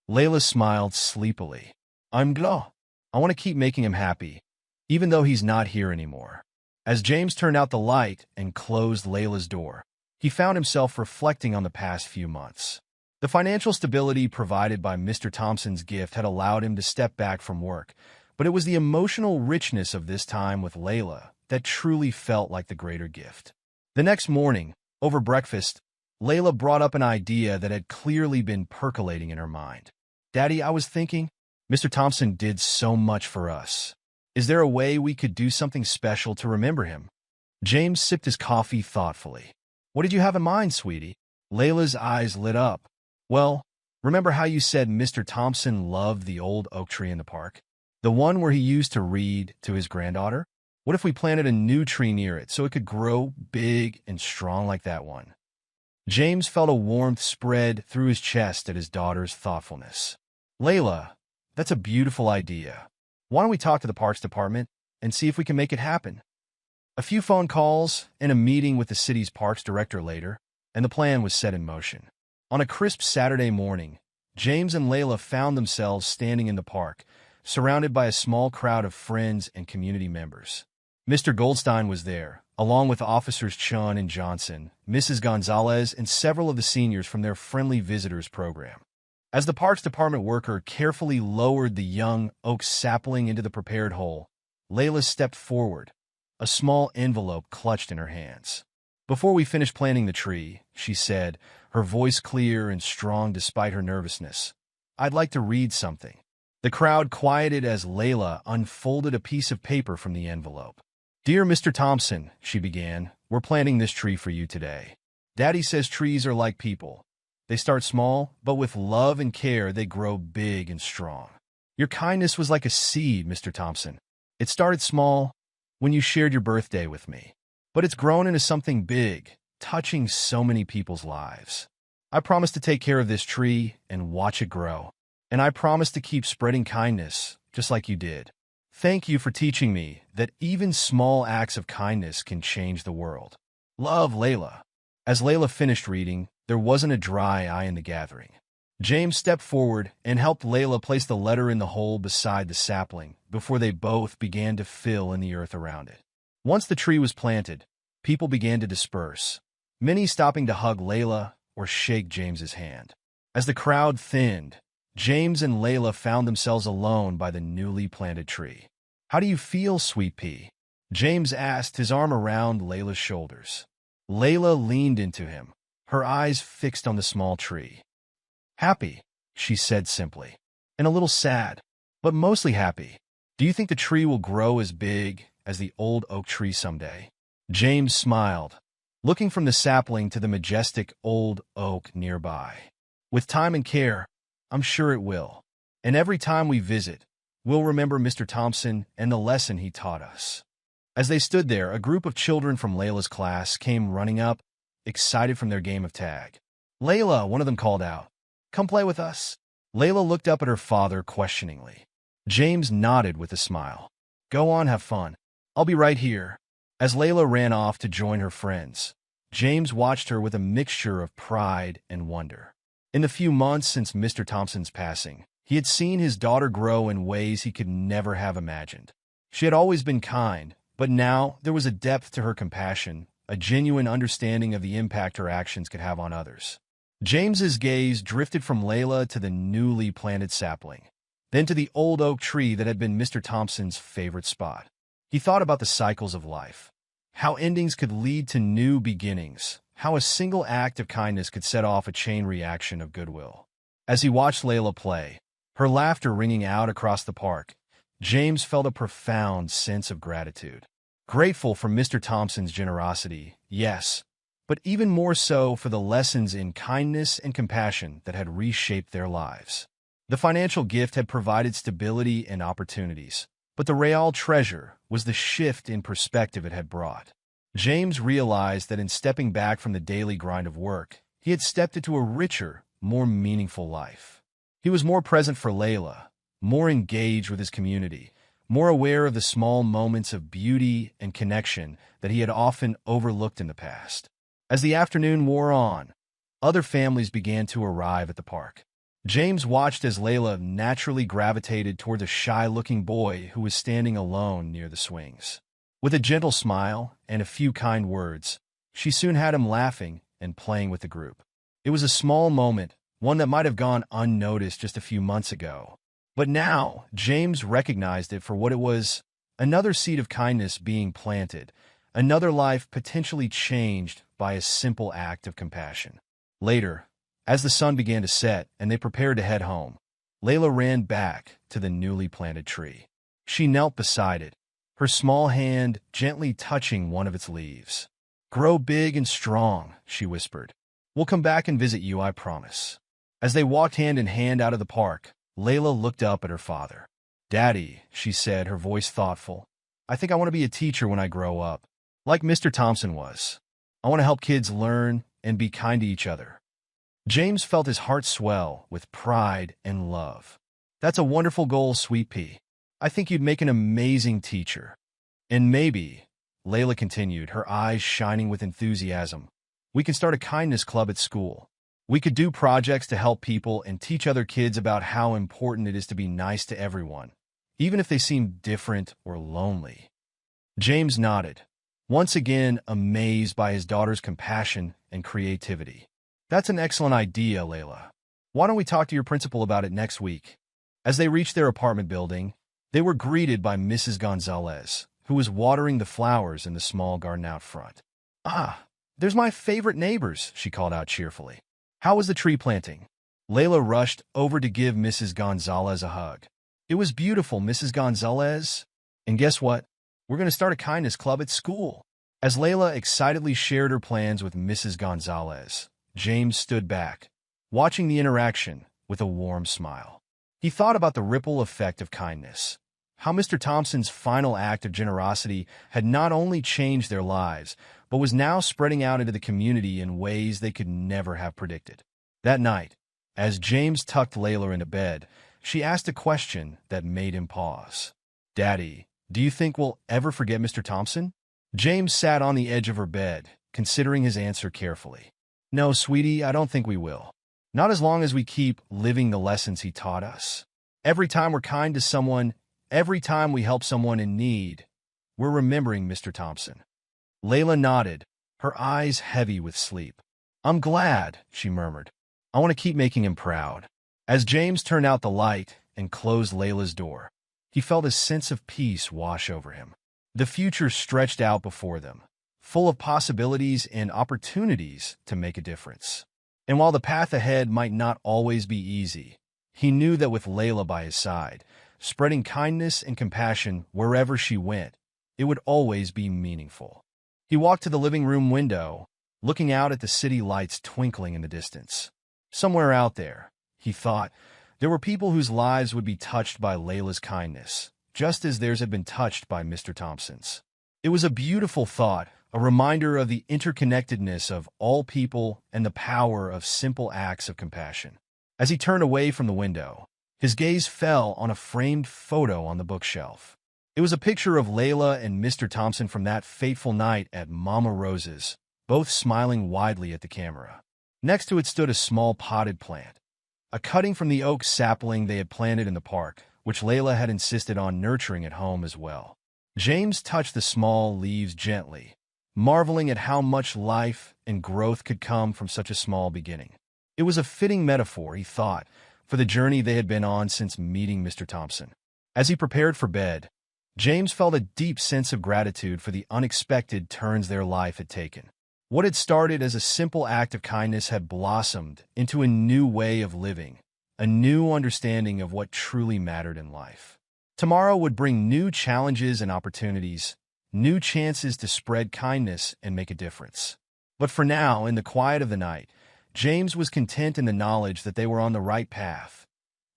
Layla smiled sleepily. "I'm glad. I want to keep making him happy, even though he's not here anymore." As James turned out the light and closed Layla's door, he found himself reflecting on the past few months. The financial stability provided by Mr. Thompson's gift had allowed him to step back from work, but it was the emotional richness of this time with Layla that truly felt like the greater gift. The next morning, over breakfast, Layla brought up an idea that had clearly been percolating in her mind. "Daddy, I was thinking, Mr. Thompson did so much for us. Is there a way we could do something special to remember him?" James sipped his coffee thoughtfully. "What did you have in mind, sweetie?" Layla's eyes lit up. "Well, remember how you said Mr. Thompson loved the old oak tree in the park? The one where he used to read to his granddaughter? What if we planted a new tree near it so it could grow big and strong like that one?" James felt a warmth spread through his chest at his daughter's thoughtfulness. "Layla, that's a beautiful idea. Why don't we talk to the Parks Department and see if we can make it happen?" A few phone calls and a meeting with the city's parks director later, and the plan was set in motion. On a crisp Saturday morning, James and Layla found themselves standing in the park, surrounded by a small crowd of friends and community members. Mr. Goldstein was there, along with Officers Chun and Johnson, Mrs. Gonzalez, and several of the seniors from their Friendly Visitors program. As the Parks Department worker carefully lowered the young oak sapling into the prepared hole, Layla stepped forward, a small envelope clutched in her hands. "Before we finish planting the tree," she said, her voice clear and strong despite her nervousness, "I'd like to read something." The crowd quieted as Layla unfolded a piece of paper from the envelope. "Dear Mr. Thompson," she began, "we're planting this tree for you today. Daddy says trees are like people. They start small, but with love and care, they grow big and strong. Your kindness was like a seed, Mr. Thompson. It started small when you shared your birthday with me, but it's grown into something big, touching so many people's lives. I promise to take care of this tree and watch it grow, and I promise to keep spreading kindness just like you did. Thank you for teaching me that even small acts of kindness can change the world. Love, Layla. As Layla finished reading, there wasn't a dry eye in the gathering. James stepped forward and helped Layla place the letter in the hole beside the sapling before they both began to fill in the earth around it. Once the tree was planted, people began to disperse, many stopping to hug Layla or shake James's hand. As the crowd thinned, James and Layla found themselves alone by the newly planted tree. "How do you feel, sweet pea?" James asked, his arm around Layla's shoulders. Layla leaned into him, her eyes fixed on the small tree. "Happy," she said simply, "and a little sad, but mostly happy. Do you think the tree will grow as big as the old oak tree someday?" James smiled, looking from the sapling to the majestic old oak nearby. "With time and care, I'm sure it will. And every time we visit, we'll remember Mr. Thompson and the lesson he taught us." As they stood there, a group of children from Layla's class came running up, excited from their game of tag. "Layla," one of them called out, "come play with us." Layla looked up at her father questioningly. James nodded with a smile. "Go on, have fun. I'll be right here." As Layla ran off to join her friends, James watched her with a mixture of pride and wonder. In the few months since Mr. Thompson's passing, he had seen his daughter grow in ways he could never have imagined. She had always been kind, but now there was a depth to her compassion, a genuine understanding of the impact her actions could have on others. James's gaze drifted from Layla to the newly planted sapling, then to the old oak tree that had been Mr. Thompson's favorite spot. He thought about the cycles of life, how endings could lead to new beginnings, how a single act of kindness could set off a chain reaction of goodwill. As he watched Layla play, her laughter ringing out across the park, James felt a profound sense of gratitude. Grateful for Mr. Thompson's generosity, yes, but even more so for the lessons in kindness and compassion that had reshaped their lives. The financial gift had provided stability and opportunities, but the real treasure was the shift in perspective it had brought. James realized that in stepping back from the daily grind of work, he had stepped into a richer, more meaningful life. He was more present for Layla, more engaged with his community, more aware of the small moments of beauty and connection that he had often overlooked in the past. As the afternoon wore on, other families began to arrive at the park. James watched as Layla naturally gravitated toward a shy-looking boy who was standing alone near the swings. With a gentle smile and a few kind words, she soon had him laughing and playing with the group. It was a small moment, one that might have gone unnoticed just a few months ago. But now, James recognized it for what it was: another seed of kindness being planted, another life potentially changed by a simple act of compassion. Later, as the sun began to set and they prepared to head home, Layla ran back to the newly planted tree. She knelt beside it, her small hand gently touching one of its leaves. "Grow big and strong," she whispered. "We'll come back and visit you, I promise." As they walked hand in hand out of the park, Layla looked up at her father. "Daddy," she said, her voice thoughtful, "I think I want to be a teacher when I grow up, like Mr. Thompson was. I want to help kids learn and be kind to each other." James felt his heart swell with pride and love. "That's a wonderful goal, sweet pea. I think you'd make an amazing teacher. And maybe," Layla continued, her eyes shining with enthusiasm, "we can start a kindness club at school. We could do projects to help people and teach other kids about how important it is to be nice to everyone, even if they seem different or lonely." James nodded, once again amazed by his daughter's compassion and creativity. "That's an excellent idea, Layla. Why don't we talk to your principal about it next week?" As they reached their apartment building, they were greeted by Mrs. Gonzalez, who was watering the flowers in the small garden out front. "Ah, there's my favorite neighbors," she called out cheerfully. "How was the tree planting?" Layla rushed over to give Mrs. Gonzalez a hug. "It was beautiful, Mrs. Gonzalez. And guess what? We're going to start a kindness club at school." As Layla excitedly shared her plans with Mrs. Gonzalez, James stood back, watching the interaction with a warm smile. He thought about the ripple effect of kindness, how Mr. Thompson's final act of generosity had not only changed their lives, but was now spreading out into the community in ways they could never have predicted. That night, as James tucked Layla into bed, she asked a question that made him pause. "Daddy, do you think we'll ever forget Mr. Thompson?" James sat on the edge of her bed, considering his answer carefully. "No, sweetie, I don't think we will. Not as long as we keep living the lessons he taught us. Every time we're kind to someone, every time we help someone in need, we're remembering Mr. Thompson." Layla nodded, her eyes heavy with sleep. "I'm glad," she murmured. "I want to keep making him proud." As James turned out the light and closed Layla's door, he felt a sense of peace wash over him. The future stretched out before them, full of possibilities and opportunities to make a difference. And while the path ahead might not always be easy, he knew that with Layla by his side, spreading kindness and compassion wherever she went, it would always be meaningful. He walked to the living room window, looking out at the city lights twinkling in the distance. Somewhere out there, he thought, there were people whose lives would be touched by Layla's kindness, just as theirs had been touched by Mr. Thompson's. It was a beautiful thought, a reminder of the interconnectedness of all people and the power of simple acts of compassion. As he turned away from the window, his gaze fell on a framed photo on the bookshelf. It was a picture of Layla and Mr. Thompson from that fateful night at Mama Rose's, both smiling widely at the camera. Next to it stood a small potted plant, a cutting from the oak sapling they had planted in the park, which Layla had insisted on nurturing at home as well. James touched the small leaves gently, marveling at how much life and growth could come from such a small beginning. It was a fitting metaphor, he thought, for the journey they had been on since meeting Mr. Thompson. As he prepared for bed, James felt a deep sense of gratitude for the unexpected turns their life had taken. What had started as a simple act of kindness had blossomed into a new way of living, a new understanding of what truly mattered in life. Tomorrow would bring new challenges and opportunities, new chances to spread kindness and make a difference. But for now, in the quiet of the night, James was content in the knowledge that they were on the right path,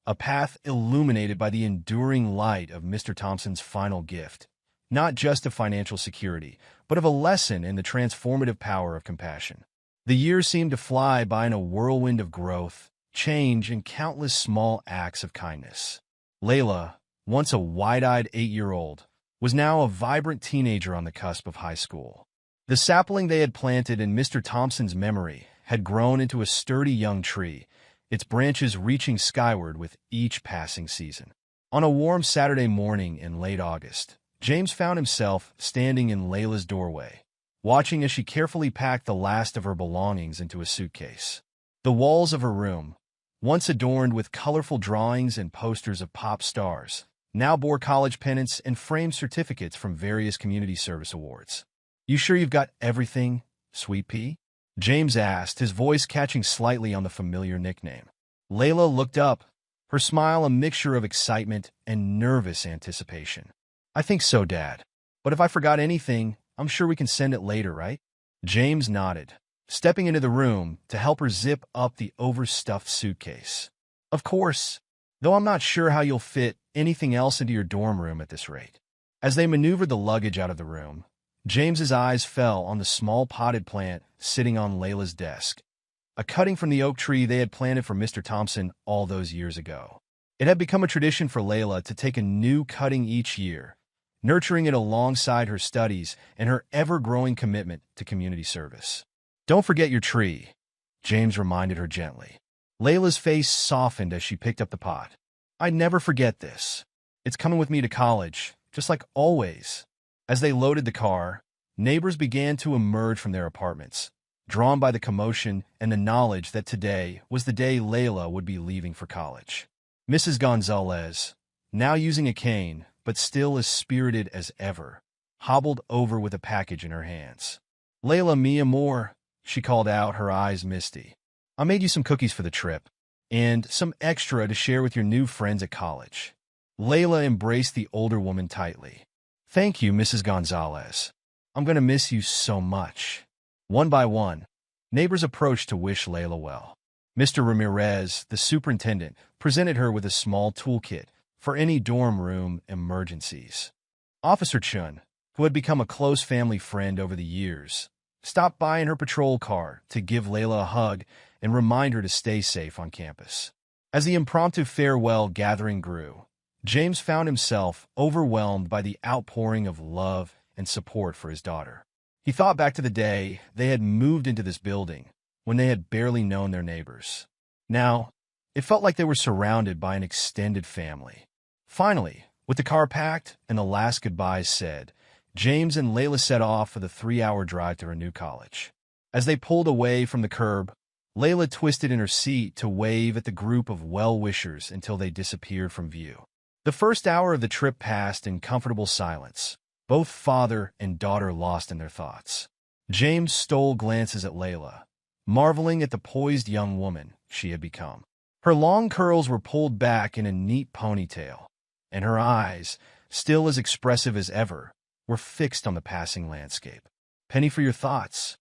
a path illuminated by the enduring light of Mr. Thompson's final gift, not just of financial security, but of a lesson in the transformative power of compassion. The years seemed to fly by in a whirlwind of growth, change, and countless small acts of kindness. Layla, once a wide-eyed 8-year-old, was now a vibrant teenager on the cusp of high school. The sapling they had planted in Mr. Thompson's memory had grown into a sturdy young tree, its branches reaching skyward with each passing season. On a warm Saturday morning in late August, James found himself standing in Layla's doorway, watching as she carefully packed the last of her belongings into a suitcase. The walls of her room, once adorned with colorful drawings and posters of pop stars, now bore college pennants and framed certificates from various community service awards. "You sure you've got everything, Sweet Pea?" James asked, his voice catching slightly on the familiar nickname. Layla looked up, her smile a mixture of excitement and nervous anticipation. "I think so, Dad. But if I forgot anything, I'm sure we can send it later, right?" James nodded, stepping into the room to help her zip up the overstuffed suitcase. "Of course, though I'm not sure how you'll fit anything else into your dorm room at this rate." As they maneuvered the luggage out of the room, James's eyes fell on the small potted plant sitting on Layla's desk, a cutting from the oak tree they had planted for Mr. Thompson all those years ago. It had become a tradition for Layla to take a new cutting each year, nurturing it alongside her studies and her ever-growing commitment to community service. "Don't forget your tree," James reminded her gently. Layla's face softened as she picked up the pot. "I'd never forget this. It's coming with me to college, just like always." As they loaded the car, neighbors began to emerge from their apartments, drawn by the commotion and the knowledge that today was the day Layla would be leaving for college. Mrs. Gonzalez, now using a cane, but still as spirited as ever, hobbled over with a package in her hands. "Layla, mi amor," she called out, her eyes misty. "I made you some cookies for the trip, and some extra to share with your new friends at college." Layla embraced the older woman tightly. "Thank you, Mrs. Gonzalez. I'm going to miss you so much." One by one, neighbors approached to wish Layla well. Mr. Ramirez, the superintendent, presented her with a small toolkit for any dorm room emergencies. Officer Chun, who had become a close family friend over the years, stopped by in her patrol car to give Layla a hug and remind her to stay safe on campus. As the impromptu farewell gathering grew, James found himself overwhelmed by the outpouring of love and support for his daughter. He thought back to the day they had moved into this building, when they had barely known their neighbors. Now, it felt like they were surrounded by an extended family. Finally, with the car packed and the last goodbyes said, James and Layla set off for the 3-hour drive to her new college. As they pulled away from the curb, Layla twisted in her seat to wave at the group of well-wishers until they disappeared from view. The first hour of the trip passed in comfortable silence, both father and daughter lost in their thoughts. James stole glances at Layla, marveling at the poised young woman she had become. Her long curls were pulled back in a neat ponytail, and her eyes, still as expressive as ever, were fixed on the passing landscape. "Penny for your thoughts?"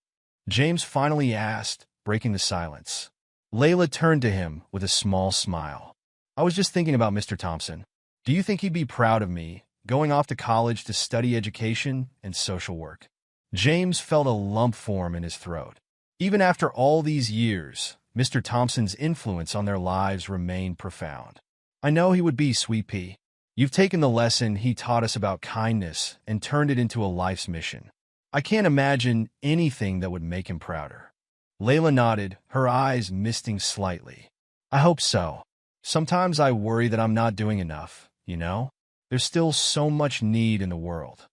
James finally asked, breaking the silence. Layla turned to him with a small smile. "I was just thinking about Mr. Thompson. Do you think he'd be proud of me, going off to college to study education and social work?" James felt a lump form in his throat. Even after all these years, Mr. Thompson's influence on their lives remained profound. "I know he would be, Sweet Pea. You've taken the lesson he taught us about kindness and turned it into a life's mission. I can't imagine anything that would make him prouder." Layla nodded, her eyes misting slightly. "I hope so. Sometimes I worry that I'm not doing enough, you know? There's still so much need in the world."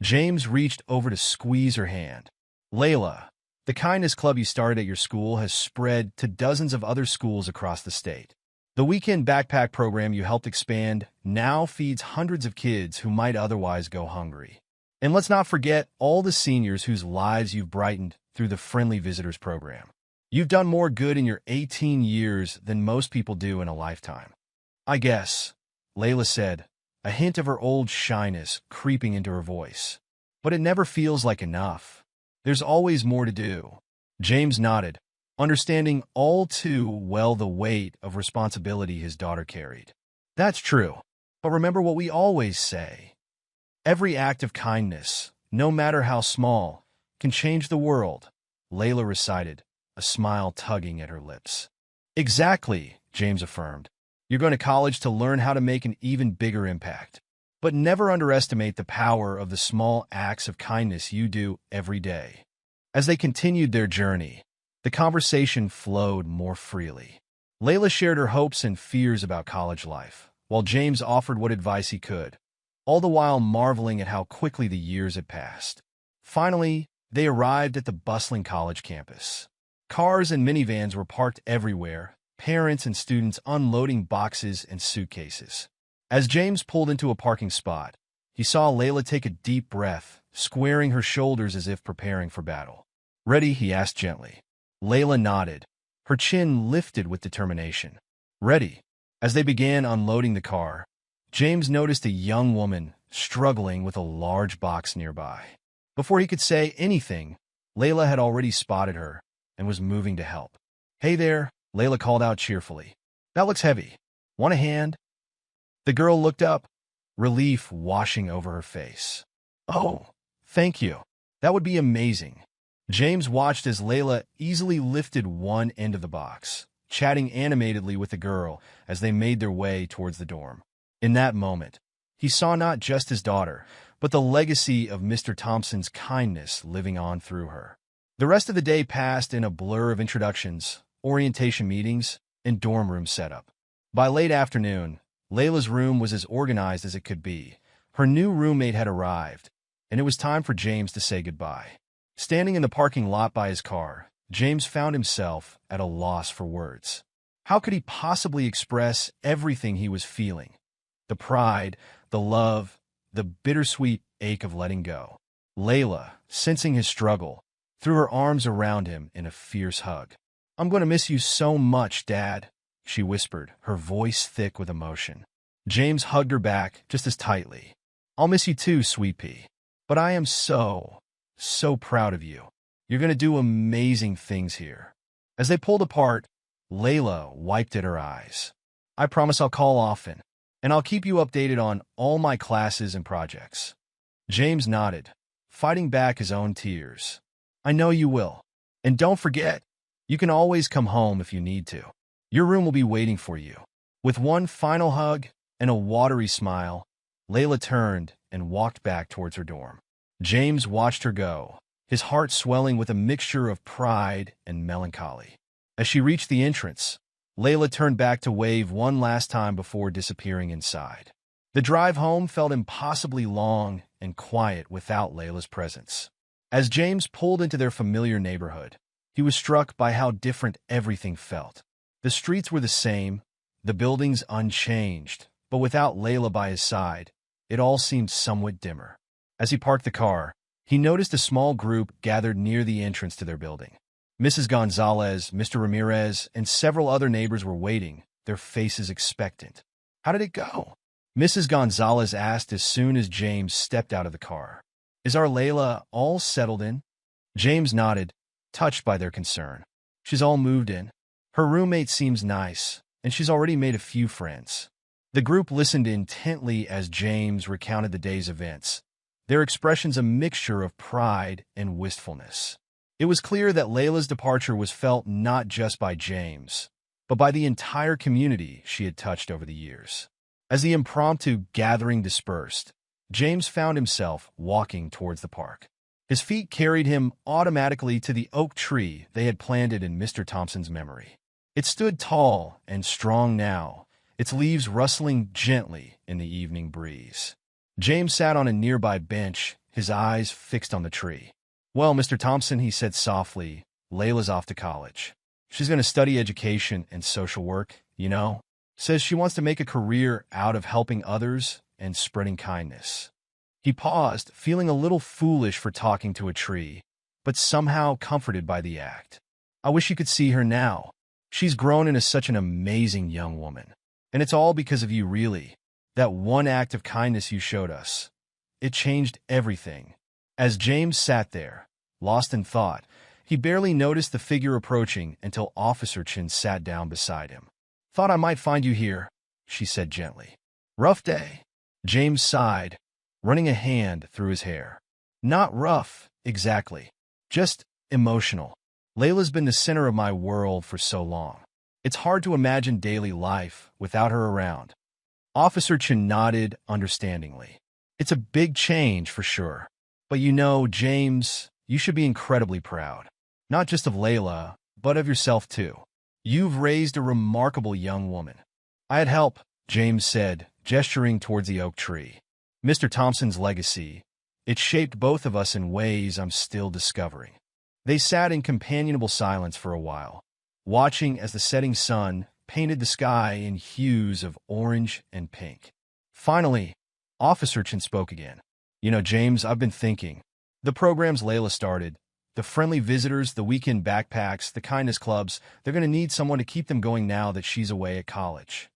James reached over to squeeze her hand. "Layla, the kindness club you started at your school has spread to dozens of other schools across the state. The weekend backpack program you helped expand now feeds hundreds of kids who might otherwise go hungry. And let's not forget all the seniors whose lives you've brightened through the Friendly Visitors program. You've done more good in your 18 years than most people do in a lifetime." "I guess," Layla said, a hint of her old shyness creeping into her voice. "But it never feels like enough. There's always more to do." James nodded, understanding all too well the weight of responsibility his daughter carried. "That's true. But remember what we always say. Every act of kindness, no matter how small, can change the world," Layla recited, a smile tugging at her lips. "Exactly," James affirmed. "You're going to college to learn how to make an even bigger impact. But never underestimate the power of the small acts of kindness you do every day." As they continued their journey, the conversation flowed more freely. Layla shared her hopes and fears about college life, while James offered what advice he could, all the while marveling at how quickly the years had passed. Finally, they arrived at the bustling college campus. Cars and minivans were parked everywhere, parents and students unloading boxes and suitcases. As James pulled into a parking spot, he saw Layla take a deep breath, squaring her shoulders as if preparing for battle. "Ready?" he asked gently. Layla nodded, her chin lifted with determination. "Ready." As they began unloading the car, James noticed a young woman struggling with a large box nearby. Before he could say anything, Layla had already spotted her and was moving to help. "Hey there," Layla called out cheerfully. "That looks heavy. Want a hand?" The girl looked up, relief washing over her face. "Oh, thank you. That would be amazing." James watched as Layla easily lifted one end of the box, chatting animatedly with the girl as they made their way towards the dorm. In that moment, he saw not just his daughter, but the legacy of Mr. Thompson's kindness living on through her. The rest of the day passed in a blur of introductions, orientation meetings, and dorm room setup. By late afternoon, Layla's room was as organized as it could be. Her new roommate had arrived, and it was time for James to say goodbye. Standing in the parking lot by his car, James found himself at a loss for words. How could he possibly express everything he was feeling? The pride, the love, the bittersweet ache of letting go. Layla, sensing his struggle, threw her arms around him in a fierce hug. "I'm going to miss you so much, Dad," she whispered, her voice thick with emotion. James hugged her back just as tightly. "I'll miss you too, Sweet Pea. But I am so proud of you. You're going to do amazing things here." As they pulled apart, Layla wiped at her eyes. I promise I'll call often, and I'll keep you updated on all my classes and projects. James nodded, fighting back his own tears. I know you will. And don't forget, you can always come home if you need to. Your room will be waiting for you. With one final hug and a watery smile, Layla turned and walked back towards her dorm. James watched her go, his heart swelling with a mixture of pride and melancholy. As she reached the entrance, Layla turned back to wave one last time before disappearing inside. The drive home felt impossibly long and quiet without Layla's presence. As James pulled into their familiar neighborhood, he was struck by how different everything felt. The streets were the same, the buildings unchanged, but without Layla by his side, it all seemed somewhat dimmer. As he parked the car, he noticed a small group gathered near the entrance to their building. Mrs. Gonzalez, Mr. Ramirez, and several other neighbors were waiting, their faces expectant. How did it go? Mrs. Gonzalez asked as soon as James stepped out of the car. Is our Layla all settled in? James nodded, touched by their concern. She's all moved in. Her roommate seems nice, and she's already made a few friends. The group listened intently as James recounted the day's events, their expressions a mixture of pride and wistfulness. It was clear that Layla's departure was felt not just by James, but by the entire community she had touched over the years. As the impromptu gathering dispersed, James found himself walking towards the park. His feet carried him automatically to the oak tree they had planted in Mr. Thompson's memory. It stood tall and strong now, its leaves rustling gently in the evening breeze. James sat on a nearby bench, his eyes fixed on the tree. Well, Mr. Thompson, he said softly, Layla's off to college. She's going to study education and social work, you know. Says she wants to make a career out of helping others and spreading kindness. He paused, feeling a little foolish for talking to a tree, but somehow comforted by the act. I wish you could see her now. She's grown into such an amazing young woman. And it's all because of you, really. That one act of kindness you showed us. It changed everything. As James sat there, lost in thought, he barely noticed the figure approaching until Officer Chin sat down beside him. Thought I might find you here, she said gently. Rough day. James sighed, running a hand through his hair. Not rough, exactly. Just emotional. Layla's been the center of my world for so long. It's hard to imagine daily life without her around. Officer Chin nodded understandingly. It's a big change for sure. But you know, James, you should be incredibly proud. Not just of Layla, but of yourself too. You've raised a remarkable young woman. I had help, James said, gesturing towards the oak tree. Mr. Thompson's legacy, it shaped both of us in ways I'm still discovering. They sat in companionable silence for a while, watching as the setting sun painted the sky in hues of orange and pink. Finally, Officer Chin spoke again. You know, James, I've been thinking. The programs Layla started, the friendly visitors, the weekend backpacks, the kindness clubs, they're going to need someone to keep them going now that she's away at college.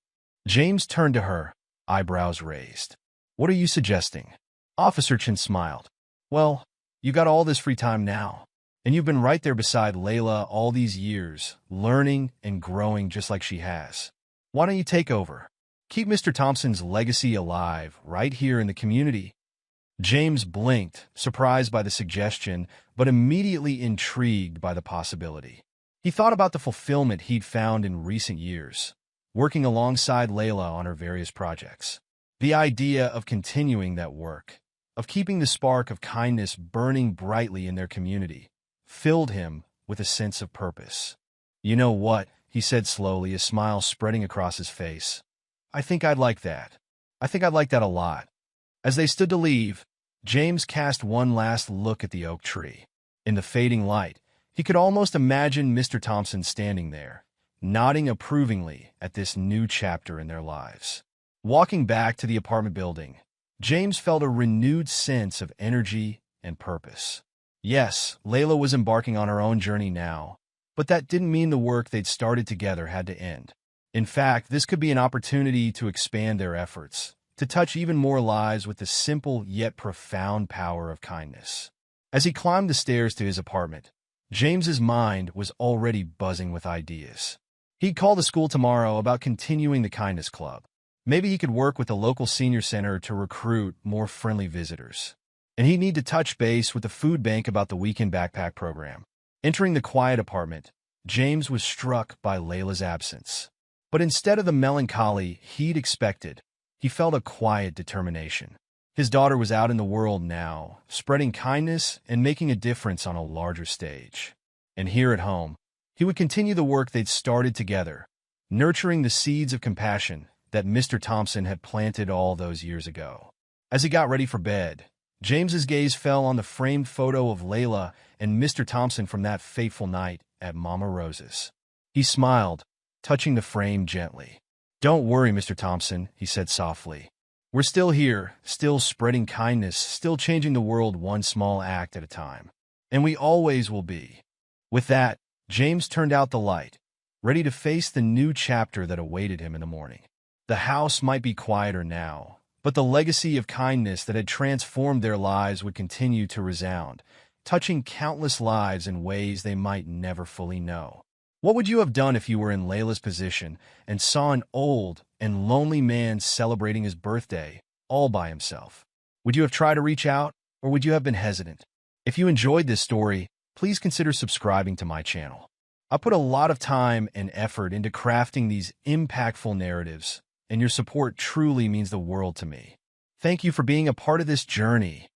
James turned to her, eyebrows raised. What are you suggesting? Officer Chin smiled. Well, you got all this free time now, and you've been right there beside Layla all these years, learning and growing just like she has. Why don't you take over? Keep Mr. Thompson's legacy alive right here in the community. James blinked, surprised by the suggestion, but immediately intrigued by the possibility. He thought about the fulfillment he'd found in recent years, working alongside Layla on her various projects. The idea of continuing that work, of keeping the spark of kindness burning brightly in their community, filled him with a sense of purpose. You know what? He said slowly, a smile spreading across his face. I think I'd like that. I think I'd like that a lot. As they stood to leave, James cast one last look at the oak tree. In the fading light, he could almost imagine Mr. Thompson standing there, nodding approvingly at this new chapter in their lives. Walking back to the apartment building, James felt a renewed sense of energy and purpose. Yes, Layla was embarking on her own journey now, but that didn't mean the work they'd started together had to end. In fact, this could be an opportunity to expand their efforts, to touch even more lives with the simple yet profound power of kindness. As he climbed the stairs to his apartment, James's mind was already buzzing with ideas. He'd call the school tomorrow about continuing the kindness club. Maybe he could work with the local senior center to recruit more friendly visitors. And he'd need to touch base with the food bank about the weekend backpack program. Entering the quiet apartment, James was struck by Layla's absence. But instead of the melancholy he'd expected, he felt a quiet determination. His daughter was out in the world now, spreading kindness and making a difference on a larger stage. And here at home, he would continue the work they'd started together, nurturing the seeds of compassion that Mr. Thompson had planted all those years ago. As he got ready for bed, James's gaze fell on the framed photo of Layla and Mr. Thompson from that fateful night at Mama Rose's. He smiled, touching the frame gently. "Don't worry, Mr. Thompson," he said softly. "We're still here, still spreading kindness, still changing the world one small act at a time. And we always will be." With that, James turned out the light, ready to face the new chapter that awaited him in the morning. The house might be quieter now, but the legacy of kindness that had transformed their lives would continue to resound, touching countless lives in ways they might never fully know. What would you have done if you were in Layla's position and saw an old and lonely man celebrating his birthday all by himself? Would you have tried to reach out, or would you have been hesitant? If you enjoyed this story, please consider subscribing to my channel. I put a lot of time and effort into crafting these impactful narratives, and your support truly means the world to me. Thank you for being a part of this journey.